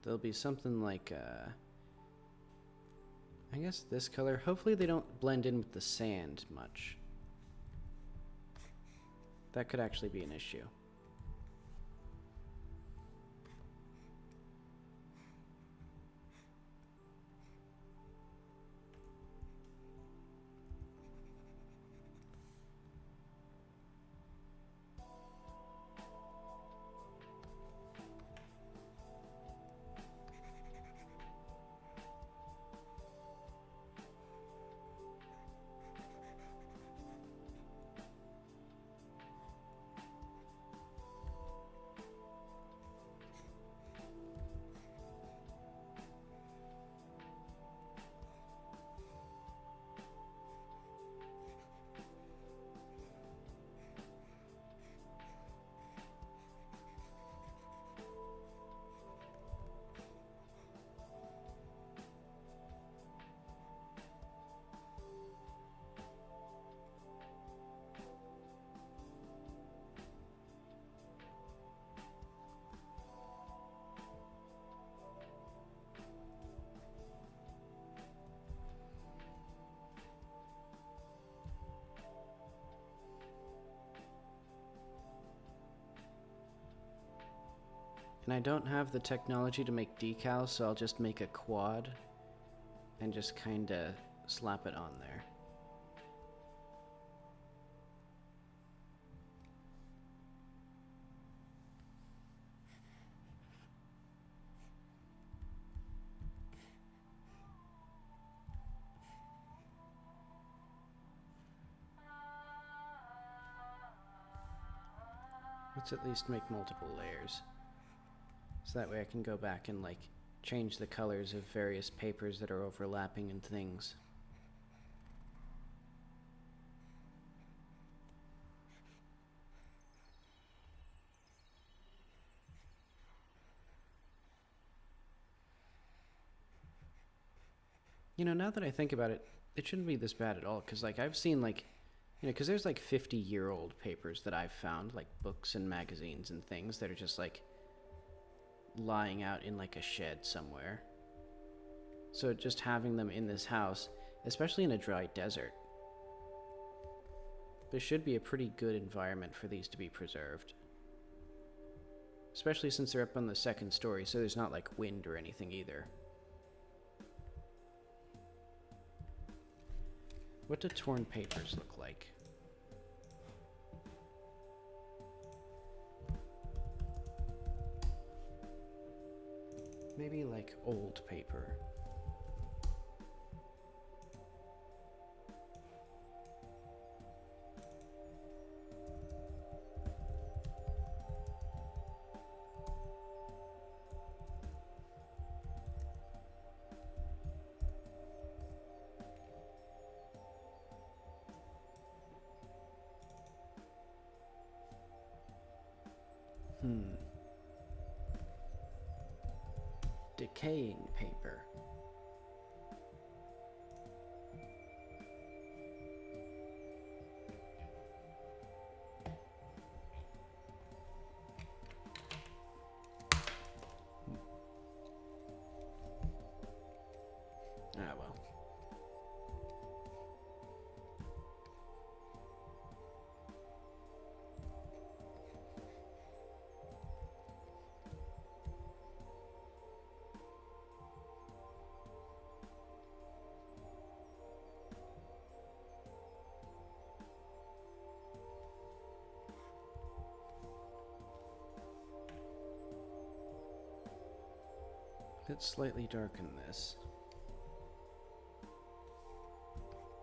There'll be something like, I guess this color. Hopefully they don't blend in with the sand much. That could actually be an issue. And I don't have the technology to make decals, so I'll just make a quad and just kinda slap it on there. Let's at least make multiple layers. So that way I can go back and like change the colors of various papers that are overlapping and things. You know, now that I think about it, it shouldn't be this bad at all, because like I've seen like, you know, because there's like 50-year-old papers that I've found, like books and magazines and things that are just like lying out in like a shed somewhere. So just having them in this house, especially in a dry desert, this should be a pretty good environment for these to be preserved. Especially since they're up on the second story, so there's not like wind or anything either. What do torn papers look like? Maybe like old paper. Decaying paper. Ah, well. Let's slightly darken this.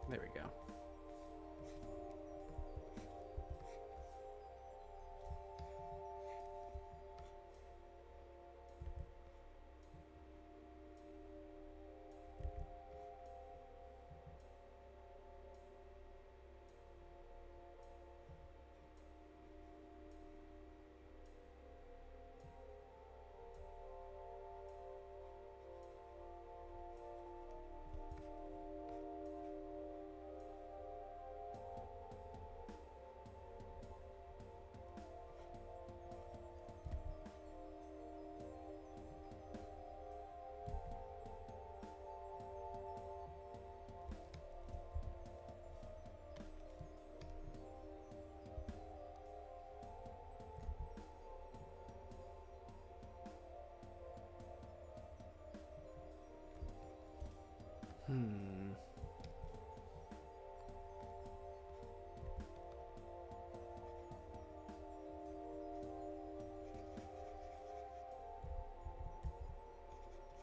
There we go.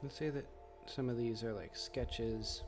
Let's say that some of these are like sketches.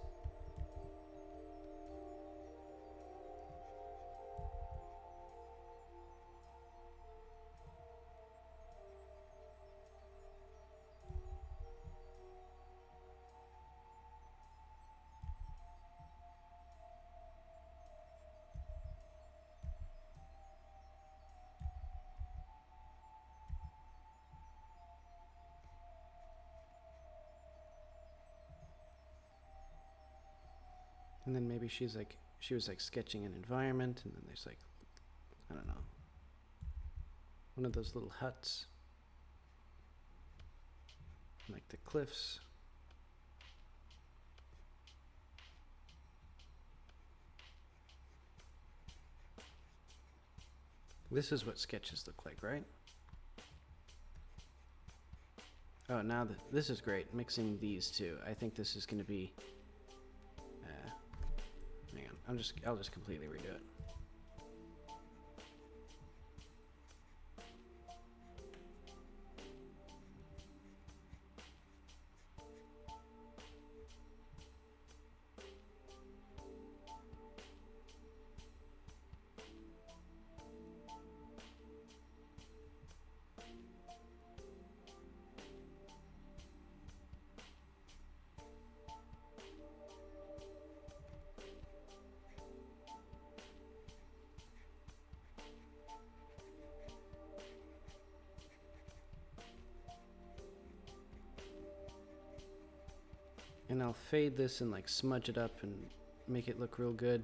And then maybe she was like sketching an environment, and then there's like, I don't know, one of those little huts, like the cliffs. This is what sketches look like, right? Oh, now this is great, mixing these two. I think this is going to be, hang on, I'll just completely redo it. And I'll fade this and like smudge it up and make it look real good.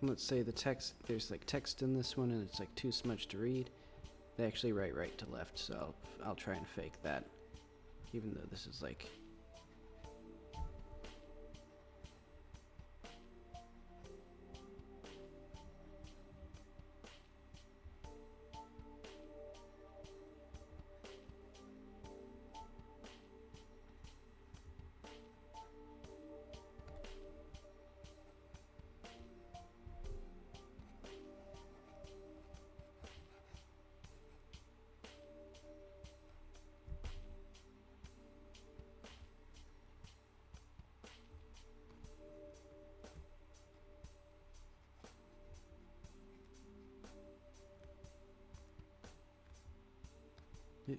Let's say the text, there's like text in this one and it's like too smudged to read. They actually write right to left, so I'll try and fake that, even though this is like... Ew.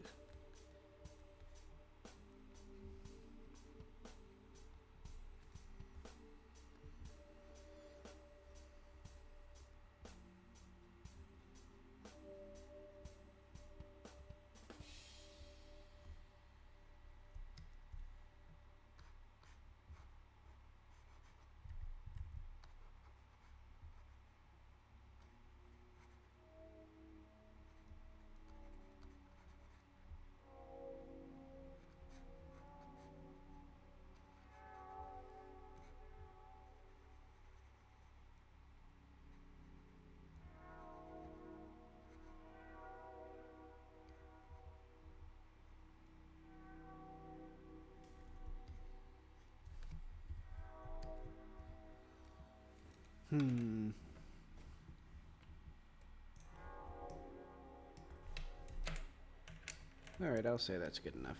Alright, I'll say that's good enough.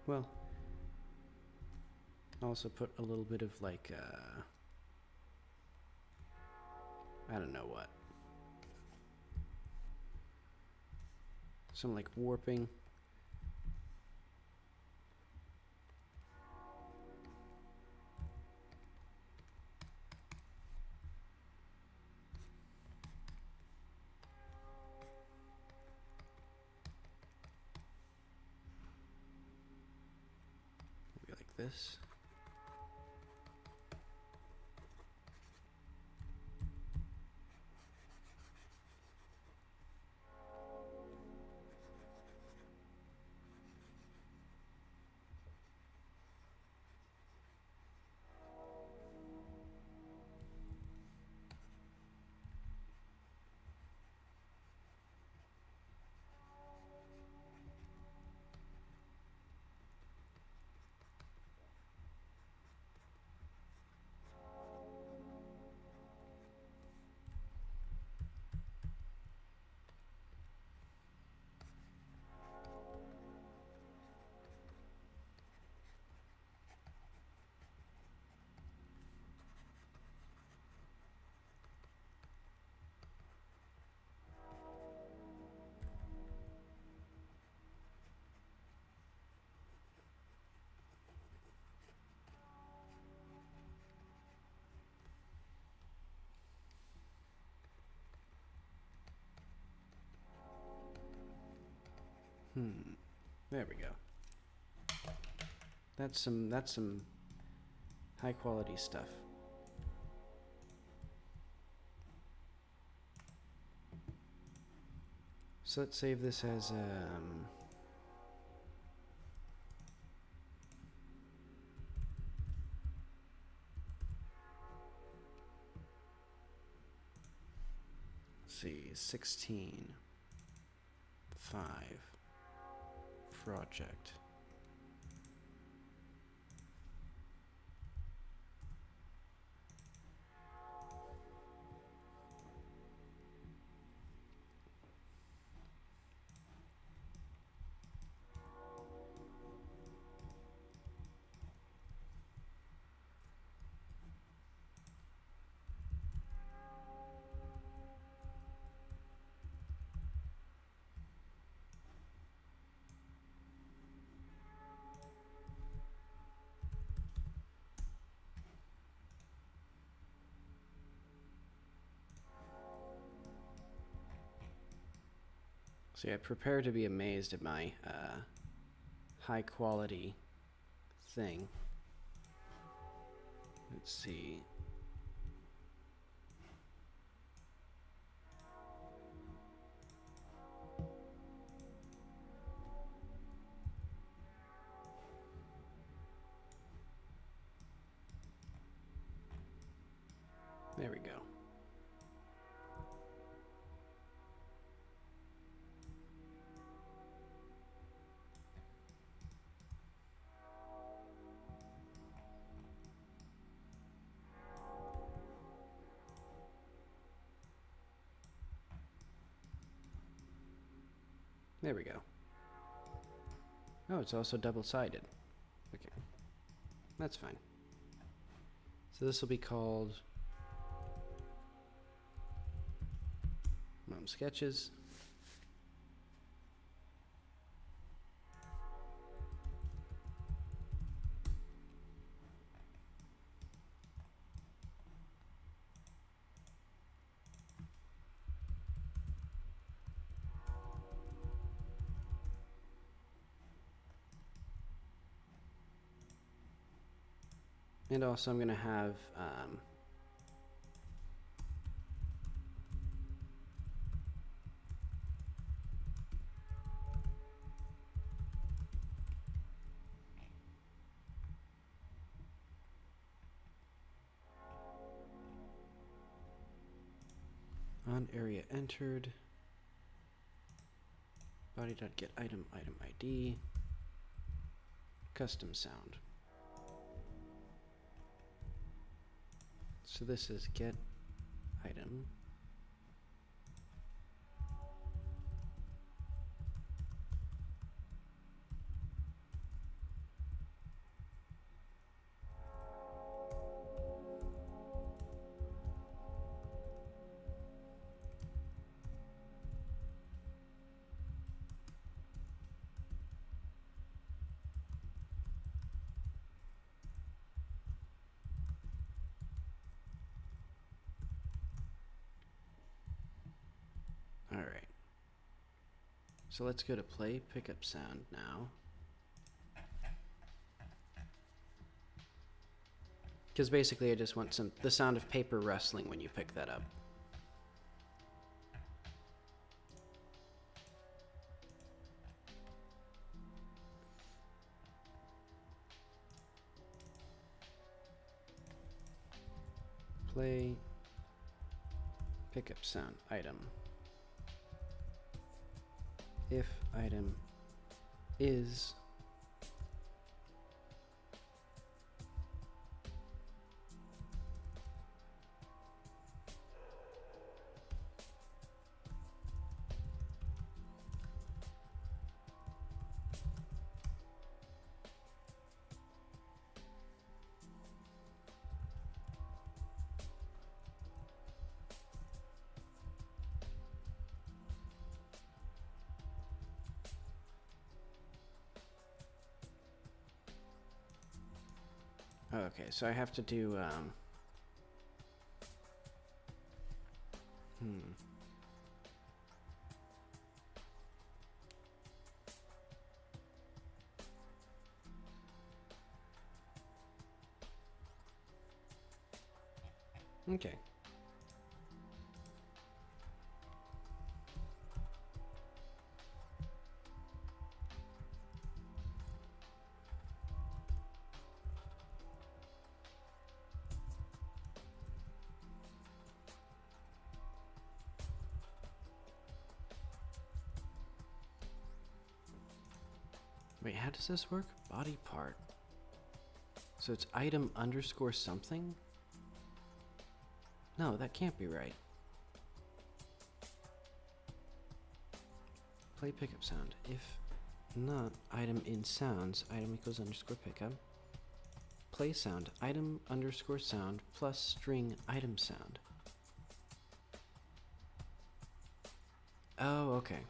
Well, also put a little bit of like, I don't know what. Some like warping. Maybe like this. There we go. That's some high quality stuff. So let's save this as let's see, 16.5 project. So yeah, prepare to be amazed at my high quality thing. Let's see. There we go. There we go. Oh, it's also double-sided. Okay. That's fine. So this will be called Mom Sketches. And also I'm going to have on area entered, body.get item ID, custom sound. So this is get item. All right. So let's go to play pickup sound now. Because basically I just want the sound of paper rustling when you pick that up. Play pickup sound item. If item is okay, so I have to do okay. Wait, how does this work? Body part. So it's item underscore something? No, that can't be right. Play pickup sound. If not item in sounds, item equals underscore pickup. Play sound, item underscore sound plus string item sound. Oh, okay.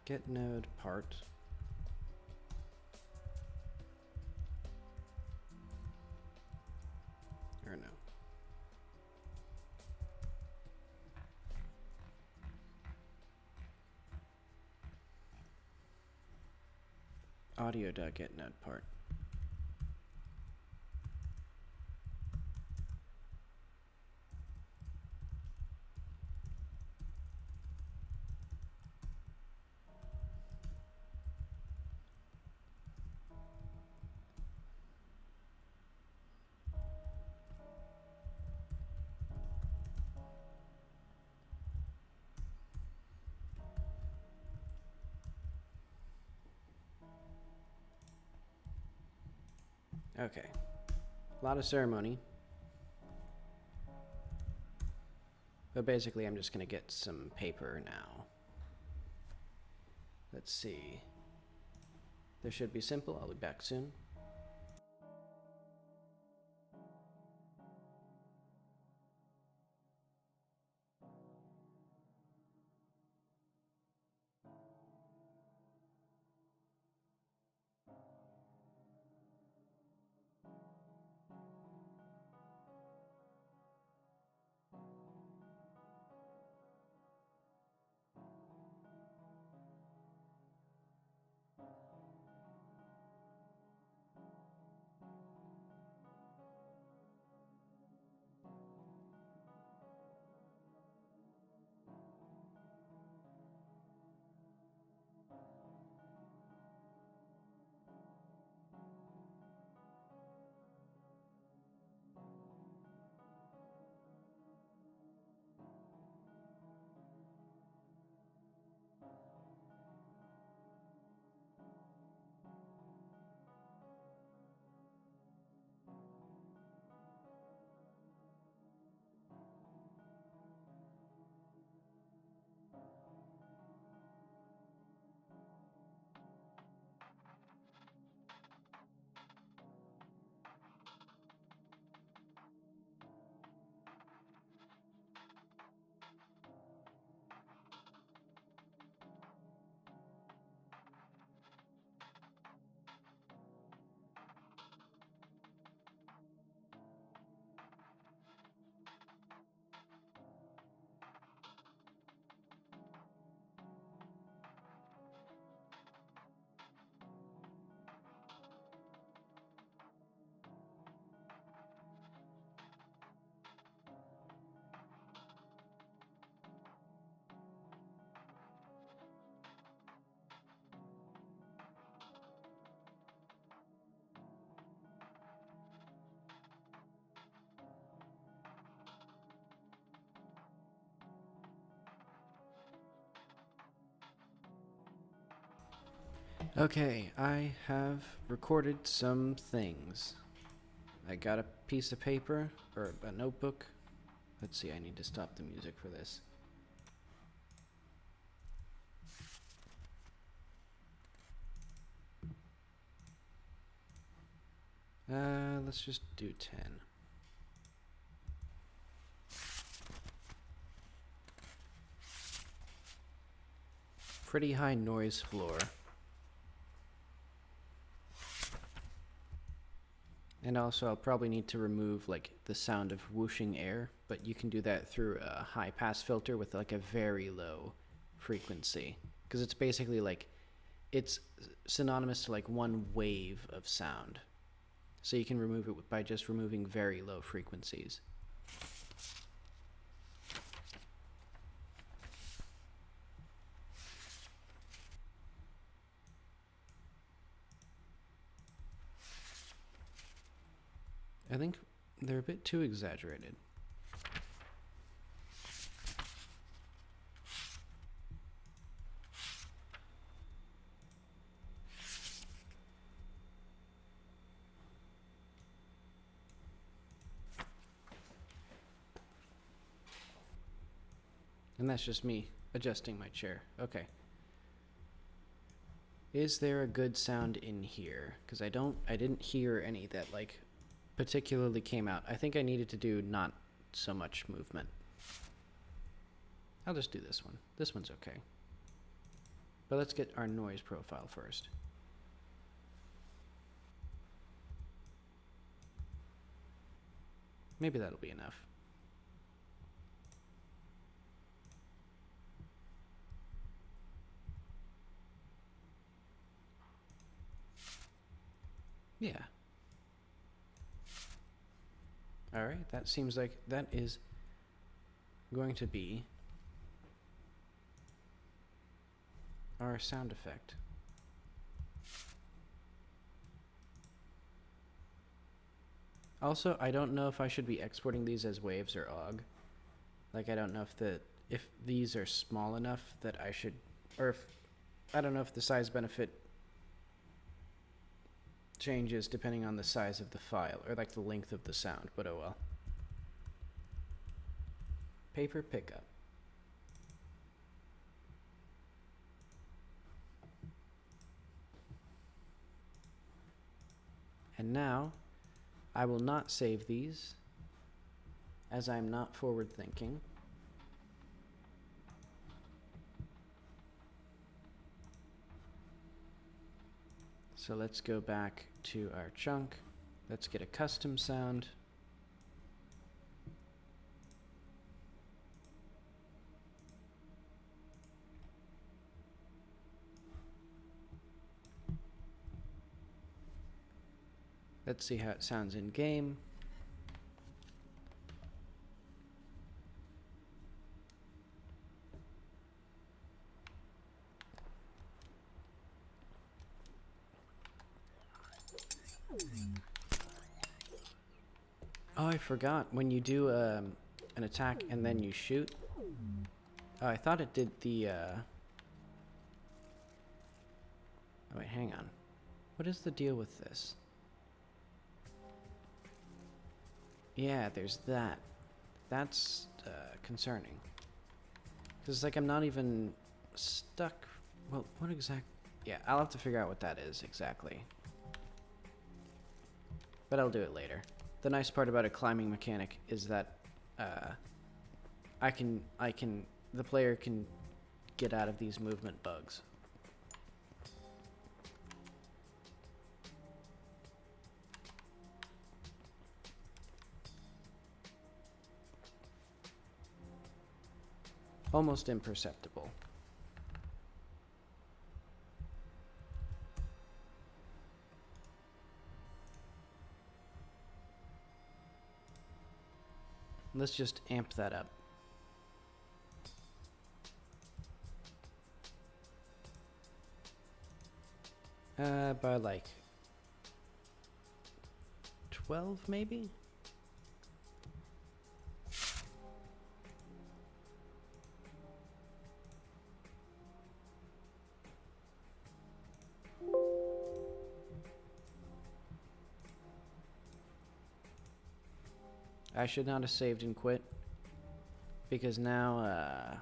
Get node part. Or no. Audio.getNode part. Okay. A lot of ceremony. But basically, I'm just going to get some paper now. Let's see. This should be simple. I'll be back soon. Okay, I have recorded some things. I got a piece of paper, or a notebook. Let's see, I need to stop the music for this. Let's just do 10. Pretty high noise floor. And also I'll probably need to remove like the sound of whooshing air, but you can do that through a high pass filter with like a very low frequency. Because it's basically like, it's synonymous to like one wave of sound. So you can remove it by just removing very low frequencies. I think they're a bit too exaggerated. And that's just me adjusting my chair. Okay. Is there a good sound in here? Because I didn't hear any that like particularly came out. I think I needed to do not so much movement. I'll just do this one. This one's okay. But let's get our noise profile first. Maybe that'll be enough. Yeah. Alright, that seems like that is going to be our sound effect. Also, I don't know if I should be exporting these as waves or OGG. Like, I don't know if these are small enough that I should, or if, I don't know if the size benefit changes depending on the size of the file, or like the length of the sound, but oh well. Paper pickup. And now, I will not save these, as I'm not forward thinking. So let's go back to our chunk. Let's get a custom sound. Let's see how it sounds in game. Oh, I forgot. When you do an attack and then you shoot. Oh, I thought it did the... Oh, wait, hang on. What is the deal with this? Yeah, there's that. That's concerning. Because it's like I'm not even stuck. Well, what exact... Yeah, I'll have to figure out what that is exactly. But I'll do it later. The nice part about a climbing mechanic is that the player can get out of these movement bugs. Almost imperceptible. Let's just amp that up. By like 12 maybe? I should not have saved and quit, because now,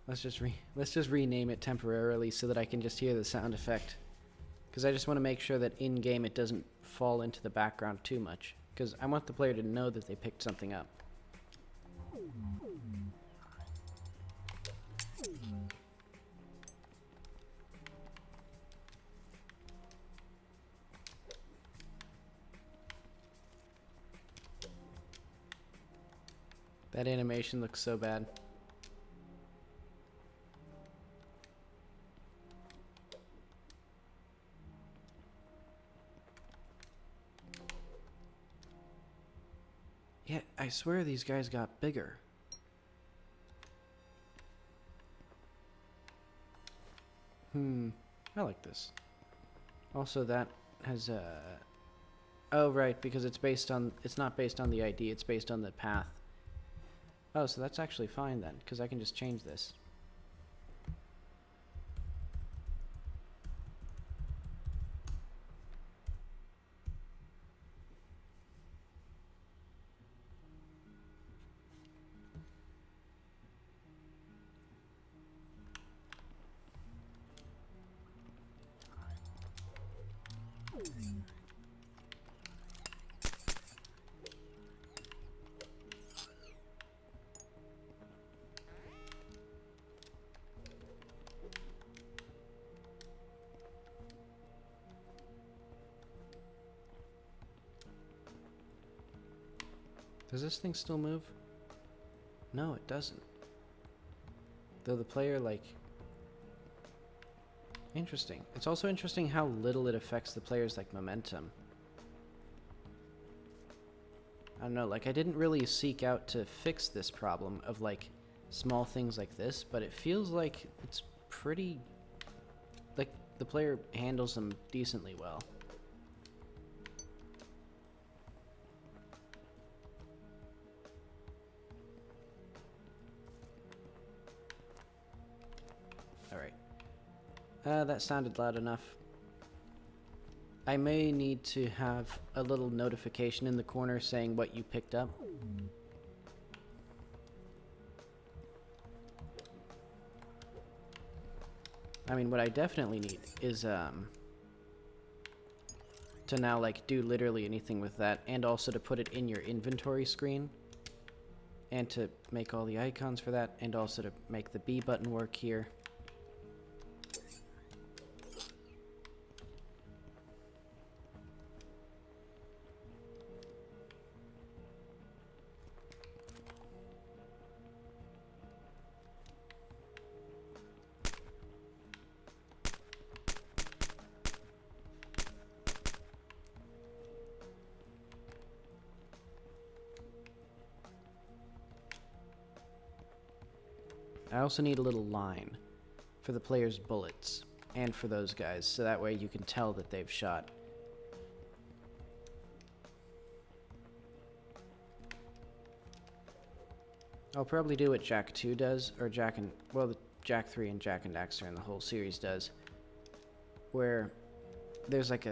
let's just rename it temporarily so that I can just hear the sound effect, because I just want to make sure that in game it doesn't fall into the background too much, because I want the player to know that they picked something up. That animation looks so bad. Yeah, I swear these guys got bigger. I like this. Also, that has oh, right, because it's based on... It's not based on the ID, it's based on the path. Oh, so that's actually fine then, because I can just change this. Does this thing still move? No, it doesn't. Though the player, like... Interesting. It's also interesting how little it affects the player's, like, momentum. I don't know, like, I didn't really seek out to fix this problem of, like, small things like this, but it feels like it's pretty... Like, the player handles them decently well. That sounded loud enough. I may need to have a little notification in the corner saying what you picked up. I mean, what I definitely need is, to now, like, do literally anything with that, and also to put it in your inventory screen, and to make all the icons for that, and also to make the B button work here. I also need a little line for the player's bullets and for those guys, so that way you can tell that they've shot. I'll probably do what Jak 2 does, or Jak 3 and Jak and Daxter and the whole series does, where there's like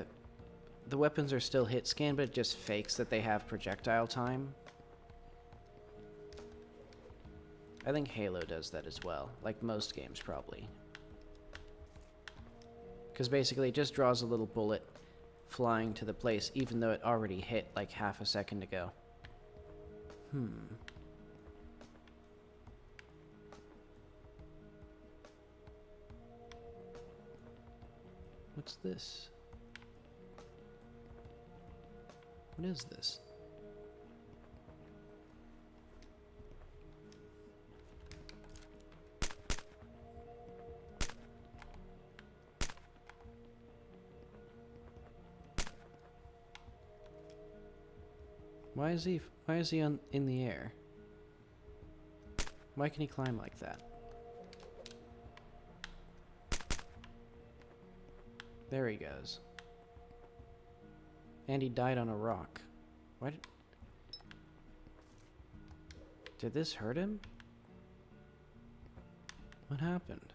the weapons are still hit scan, but it just fakes that they have projectile time. I think Halo does that as well, like most games probably. Because basically it just draws a little bullet flying to the place, even though it already hit like half a second ago. What's this? What is this? Why is he in the air? Why can he climb like that? There he goes. And he died on a rock. Why did this hurt him? What happened?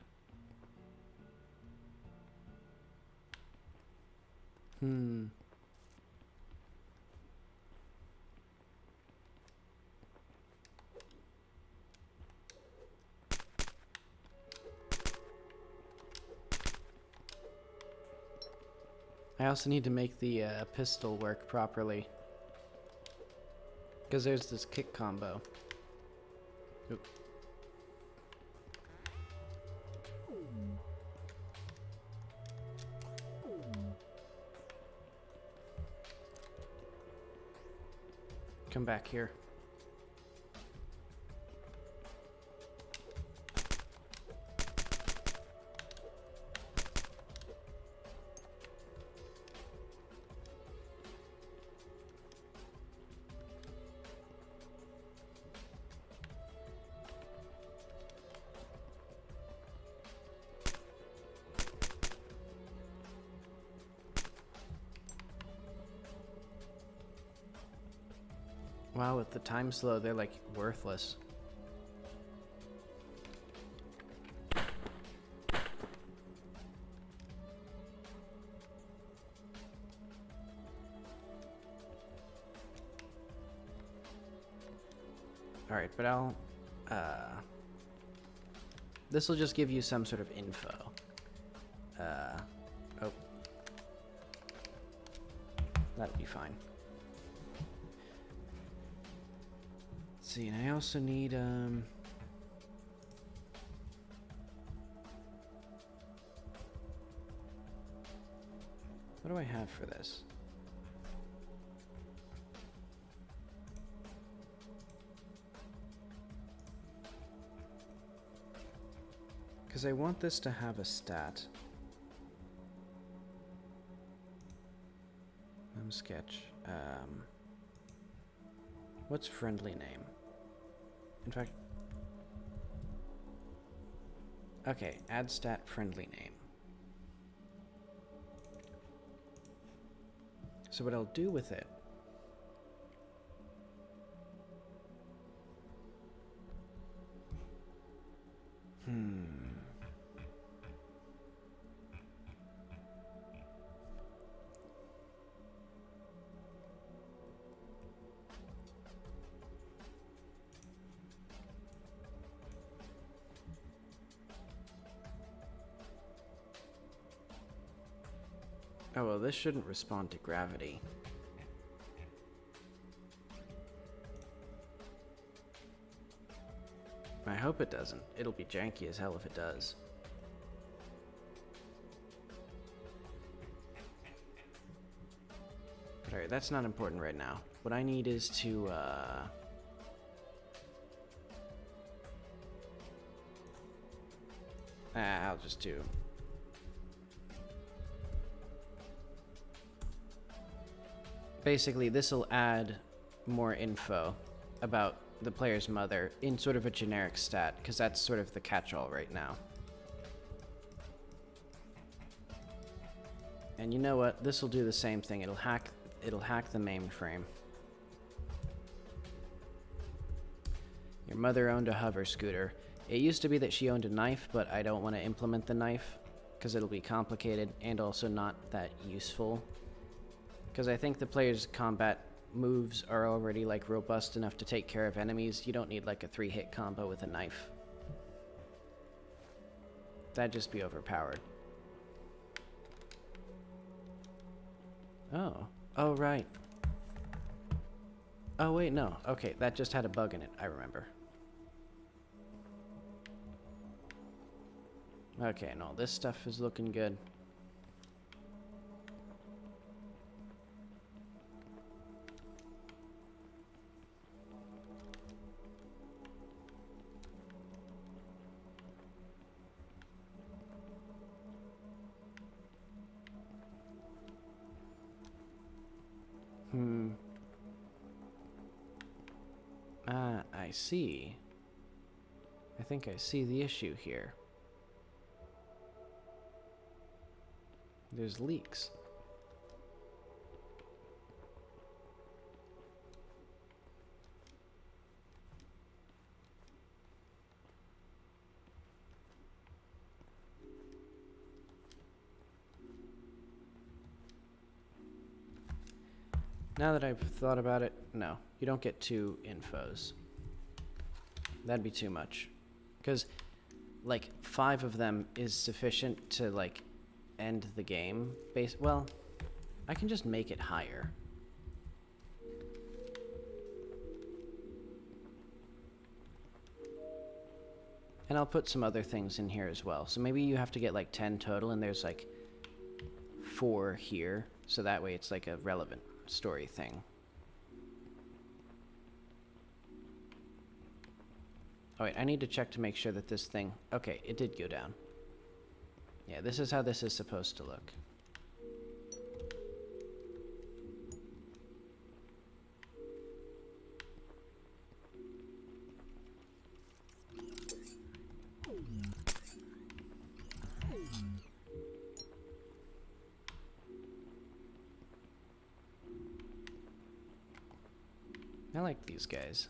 I also need to make the pistol work properly. Because there's this kick combo. Oop. Come back here. Wow, with the time slow, they're like worthless. Alright, but I'll... this will just give you some sort of info. Oh. That'll be fine. Let's see, and I also need, what do I have for this? Because I want this to have a stat. Sketch. What's friendly name? In fact... Okay, add stat friendly name. So what I'll do with it... Oh, well, this shouldn't respond to gravity. I hope it doesn't. It'll be janky as hell if it does. But alright, that's not important right now. What I need is to, I'll just do... Basically, this will add more info about the player's mother in sort of a generic stat, because that's sort of the catch-all right now. And you know what? This will do the same thing. It'll hack the mainframe. Your mother owned a hover scooter. It used to be that she owned a knife, but I don't want to implement the knife because it'll be complicated and also not that useful. Because I think the player's combat moves are already like robust enough to take care of enemies. You don't need like a 3-hit combo with a knife. That'd just be overpowered. Oh. Oh, right. Oh, wait, no. Okay, that just had a bug in it. I remember. Okay, no, this stuff is looking good. I see. I think I see the issue here. There's leaks. Now that I've thought about it, no, you don't get 2 infos. That'd be too much. Because, like, 5 of them is sufficient to, like, end the game. Well, I can just make it higher. And I'll put some other things in here as well. So maybe you have to get, like, 10 total, and there's, like, 4 here. So that way it's, like, a relevant story thing. Oh wait, I need to check to make sure that this thing... Okay, it did go down. Yeah, this is how this is supposed to look. I like these guys.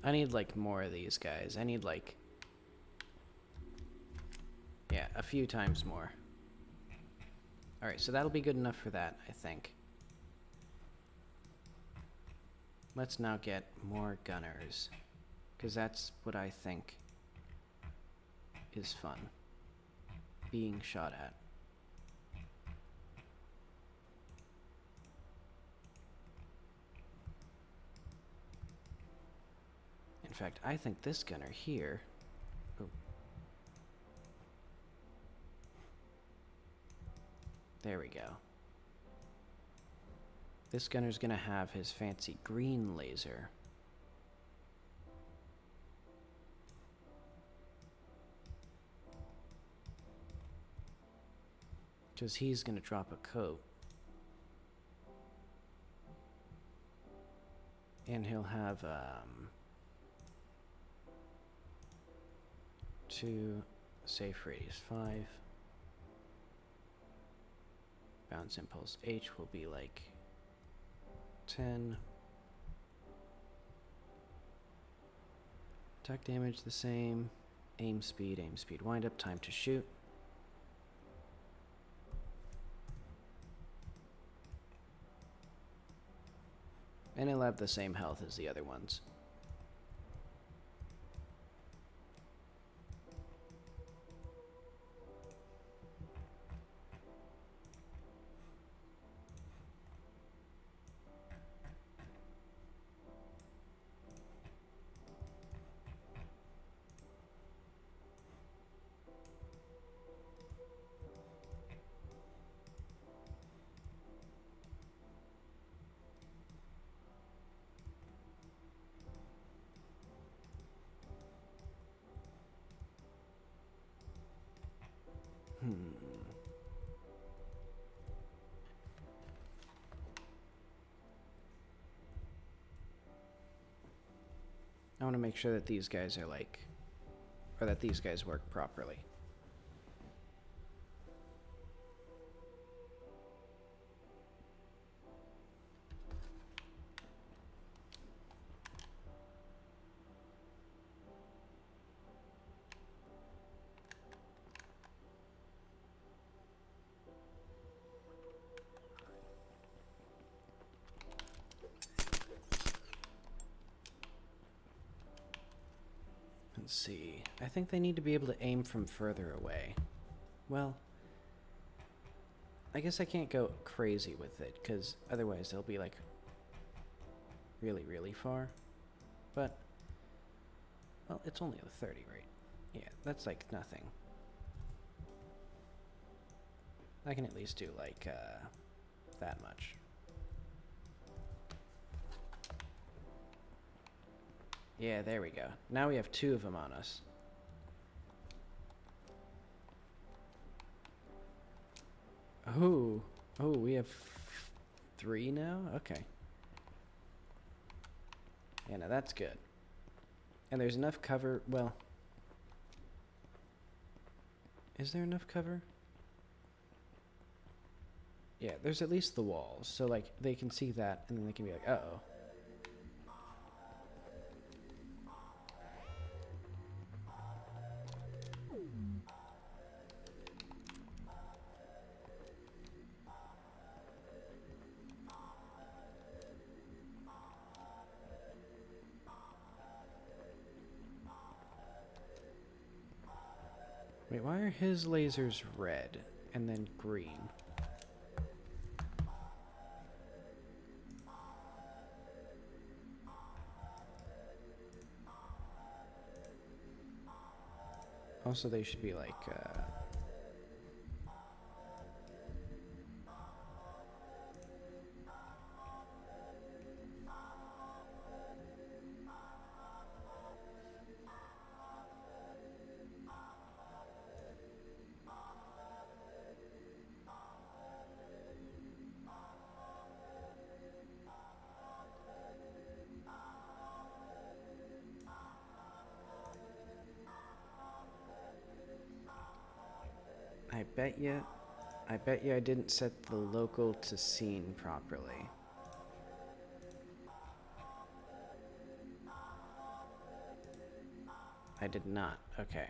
I need, like, more of these guys. I need, like... yeah, a few times more. Alright, so that'll be good enough for that, I think. Let's now get more gunners. Because that's what I think is fun. Being shot at. In fact, I think this gunner here... oh. There we go. This gunner's gonna have his fancy green laser. Because he's gonna drop a coat. And he'll have, 2, safe radius 5. Bounce impulse H will be like 10. Attack damage the same. Aim speed, wind up, time to shoot. And he'll have the same health as the other ones. I want to make sure that these guys are like, or that these guys work properly. Let's see. I think they need to be able to aim from further away. Well, I guess I can't go crazy with it, because otherwise they'll be like really, really far. But, well, it's only a 30, right? Yeah, that's like nothing. I can at least do like that much. Yeah, there we go. Now we have 2 of them on us. Oh, we have 3 now? Okay. Yeah, now that's good. And there's enough cover, well... is there enough cover? Yeah, there's at least the walls, so like, they can see that, and then they can be like, uh-oh. Wait, why are his lasers red? and then green. Also, they should be like, I bet you I didn't set the local to scene properly. I did not. Okay.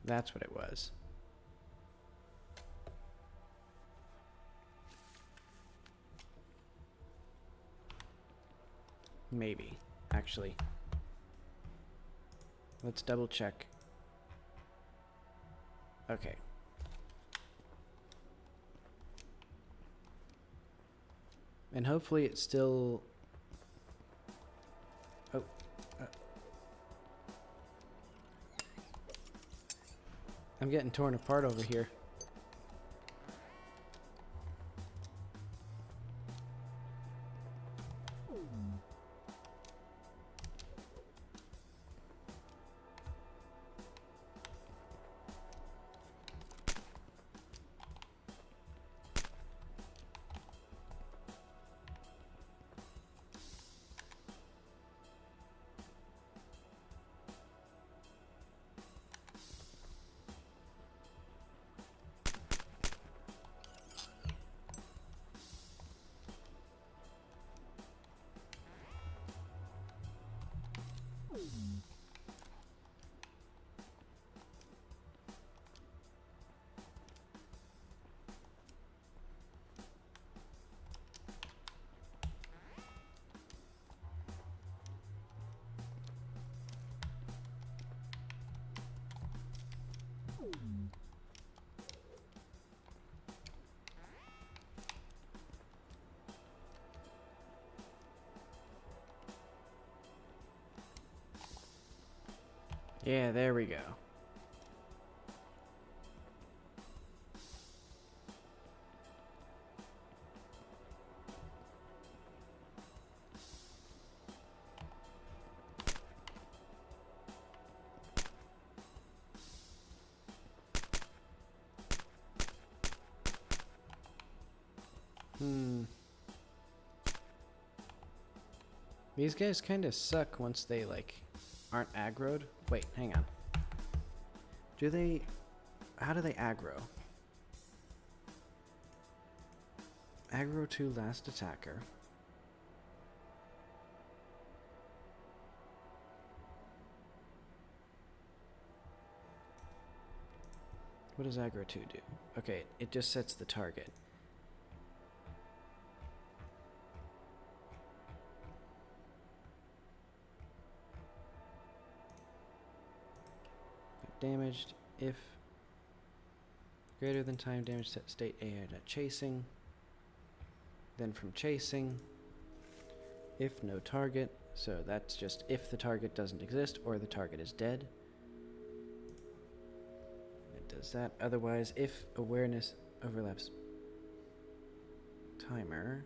That's what it was. Maybe, actually. Let's double check. Okay. And hopefully it's still... Oh. I'm getting torn apart over here. Yeah, there we go. These guys kind of suck once they, like, aren't aggroed. Wait, hang on. Do they... How do they aggro? Aggro to last attacker. What does aggro 2 do? Okay, it just sets the target. Damaged if greater than time damage set state A at chasing. Then from chasing, if no target, so that's just if the target doesn't exist or the target is dead. It does that. Otherwise, if awareness overlaps timer.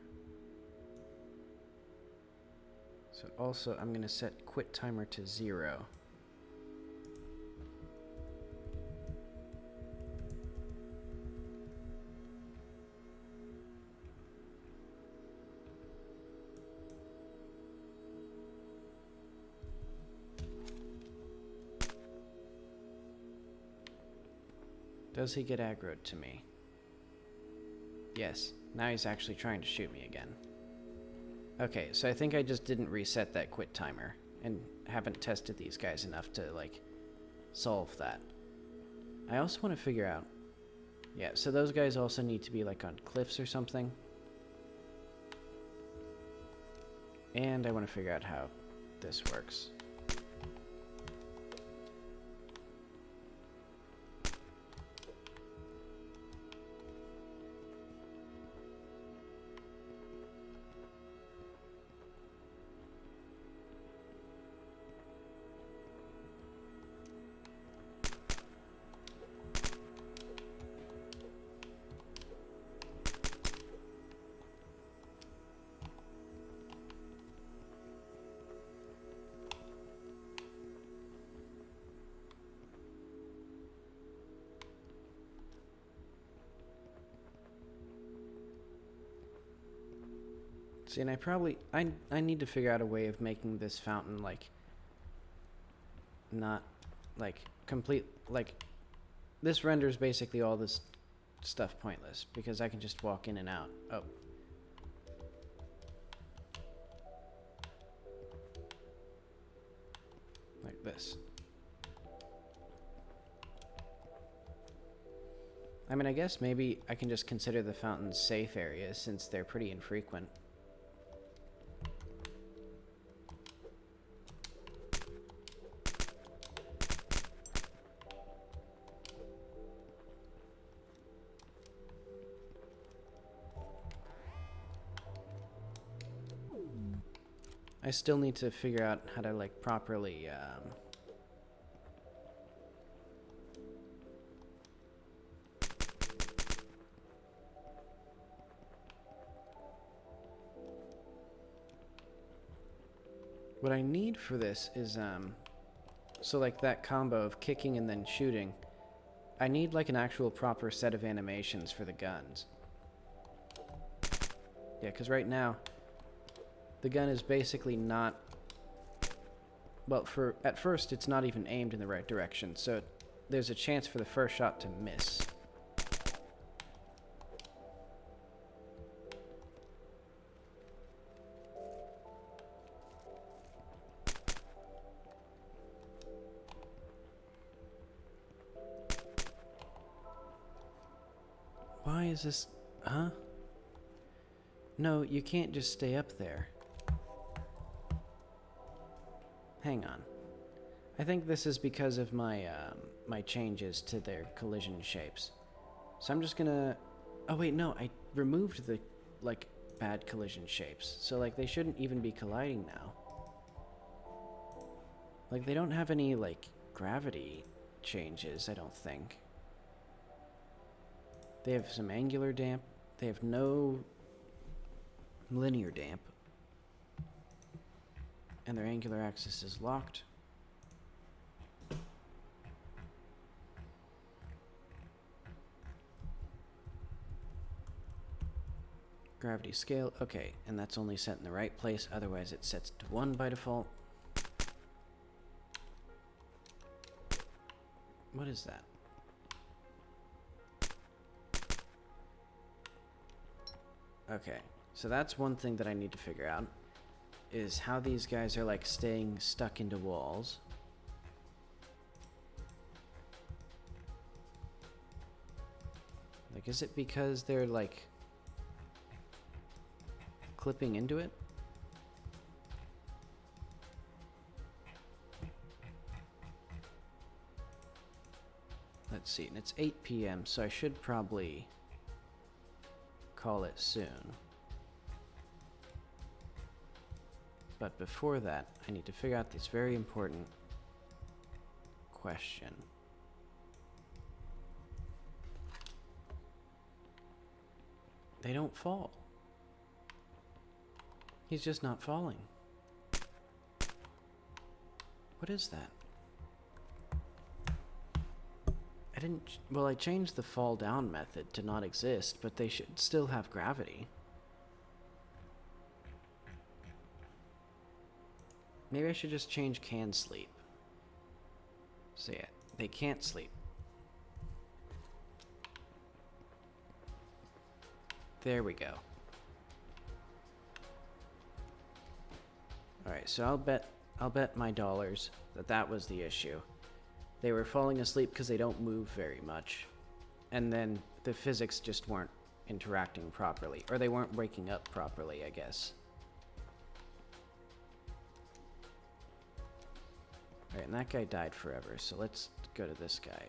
So also I'm going to set quit timer to 0. Does he get aggroed to me? Yes. Now he's actually trying to shoot me again. Okay, so I think I just didn't reset that quit timer and haven't tested these guys enough to, like, solve that. I also want to figure out... Yeah, so those guys also need to be, like, on cliffs or something. And I want to figure out how this works. See, and I need to figure out a way of making this fountain, like, not, like, complete, like, this renders basically all this stuff pointless, because I can just walk in and out. Oh. Like this. I mean, I guess maybe I can just consider the fountains safe areas since they're pretty infrequent. I still need to figure out how to, like, properly, what I need for this is, so, like, that combo of kicking and then shooting, I need, like, an actual proper set of animations for the guns. Yeah, because right now, the gun is basically not... Well, at first, it's not even aimed in the right direction, so there's a chance for the first shot to miss. Why is this... Huh? No, you can't just stay up there. Hang on. I think this is because of my, my changes to their collision shapes. So I'm just gonna... Oh wait, no, I removed the, like, bad collision shapes. So, like, they shouldn't even be colliding now. Like, they don't have any, like, gravity changes, I don't think. They have some angular damp. They have no linear damp. And their angular axis is locked. Gravity scale, okay, and that's only set in the right place, otherwise it sets to 1 by default. What is that? Okay, so that's one thing that I need to figure out, is how these guys are, like, staying stuck into walls. Like, is it because they're, like, clipping into it? Let's see, and it's 8 p.m., so I should probably call it soon. But before that, I need to figure out this very important question. They don't fall. He's just not falling. What is that? Well, I changed the fall down method to not exist, but they should still have gravity. Maybe I should just change can sleep. So yeah, they can't sleep. There we go. Alright, so I'll bet my dollars that that was the issue. They were falling asleep because they don't move very much. And then the physics just weren't interacting properly. Or they weren't waking up properly, I guess. Alright, and that guy died forever, so let's go to this guy.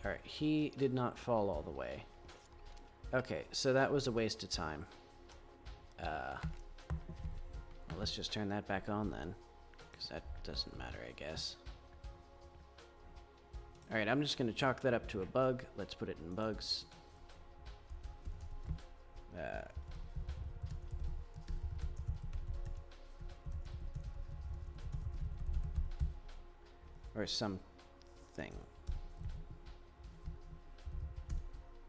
Alright, he did not fall all the way. Okay, so that was a waste of time. Well, let's just turn that back on then, because that doesn't matter, I guess. Alright, I'm just going to chalk that up to a bug. Let's put it in bugs. Or some thing.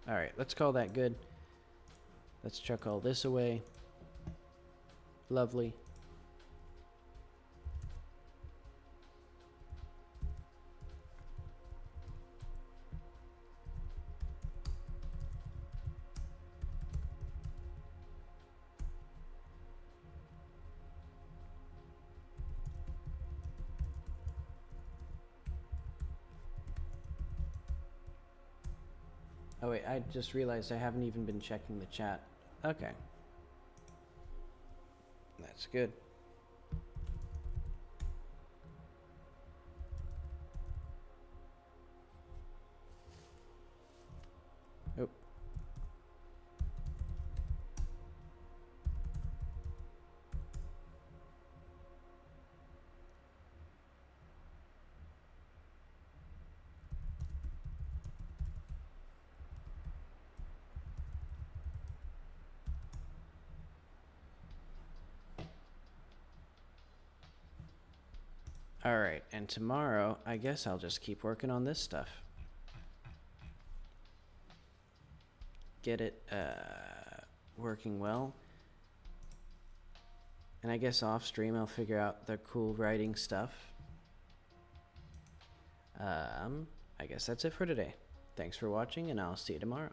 Alright, let's call that good. Let's chuck all this away. Lovely. Oh wait, I just realized I haven't even been checking the chat. Okay. That's good. Oh. Alright, and tomorrow, I guess I'll just keep working on this stuff. Get it working well. And I guess off stream I'll figure out the cool writing stuff. I guess that's it for today. Thanks for watching, and I'll see you tomorrow.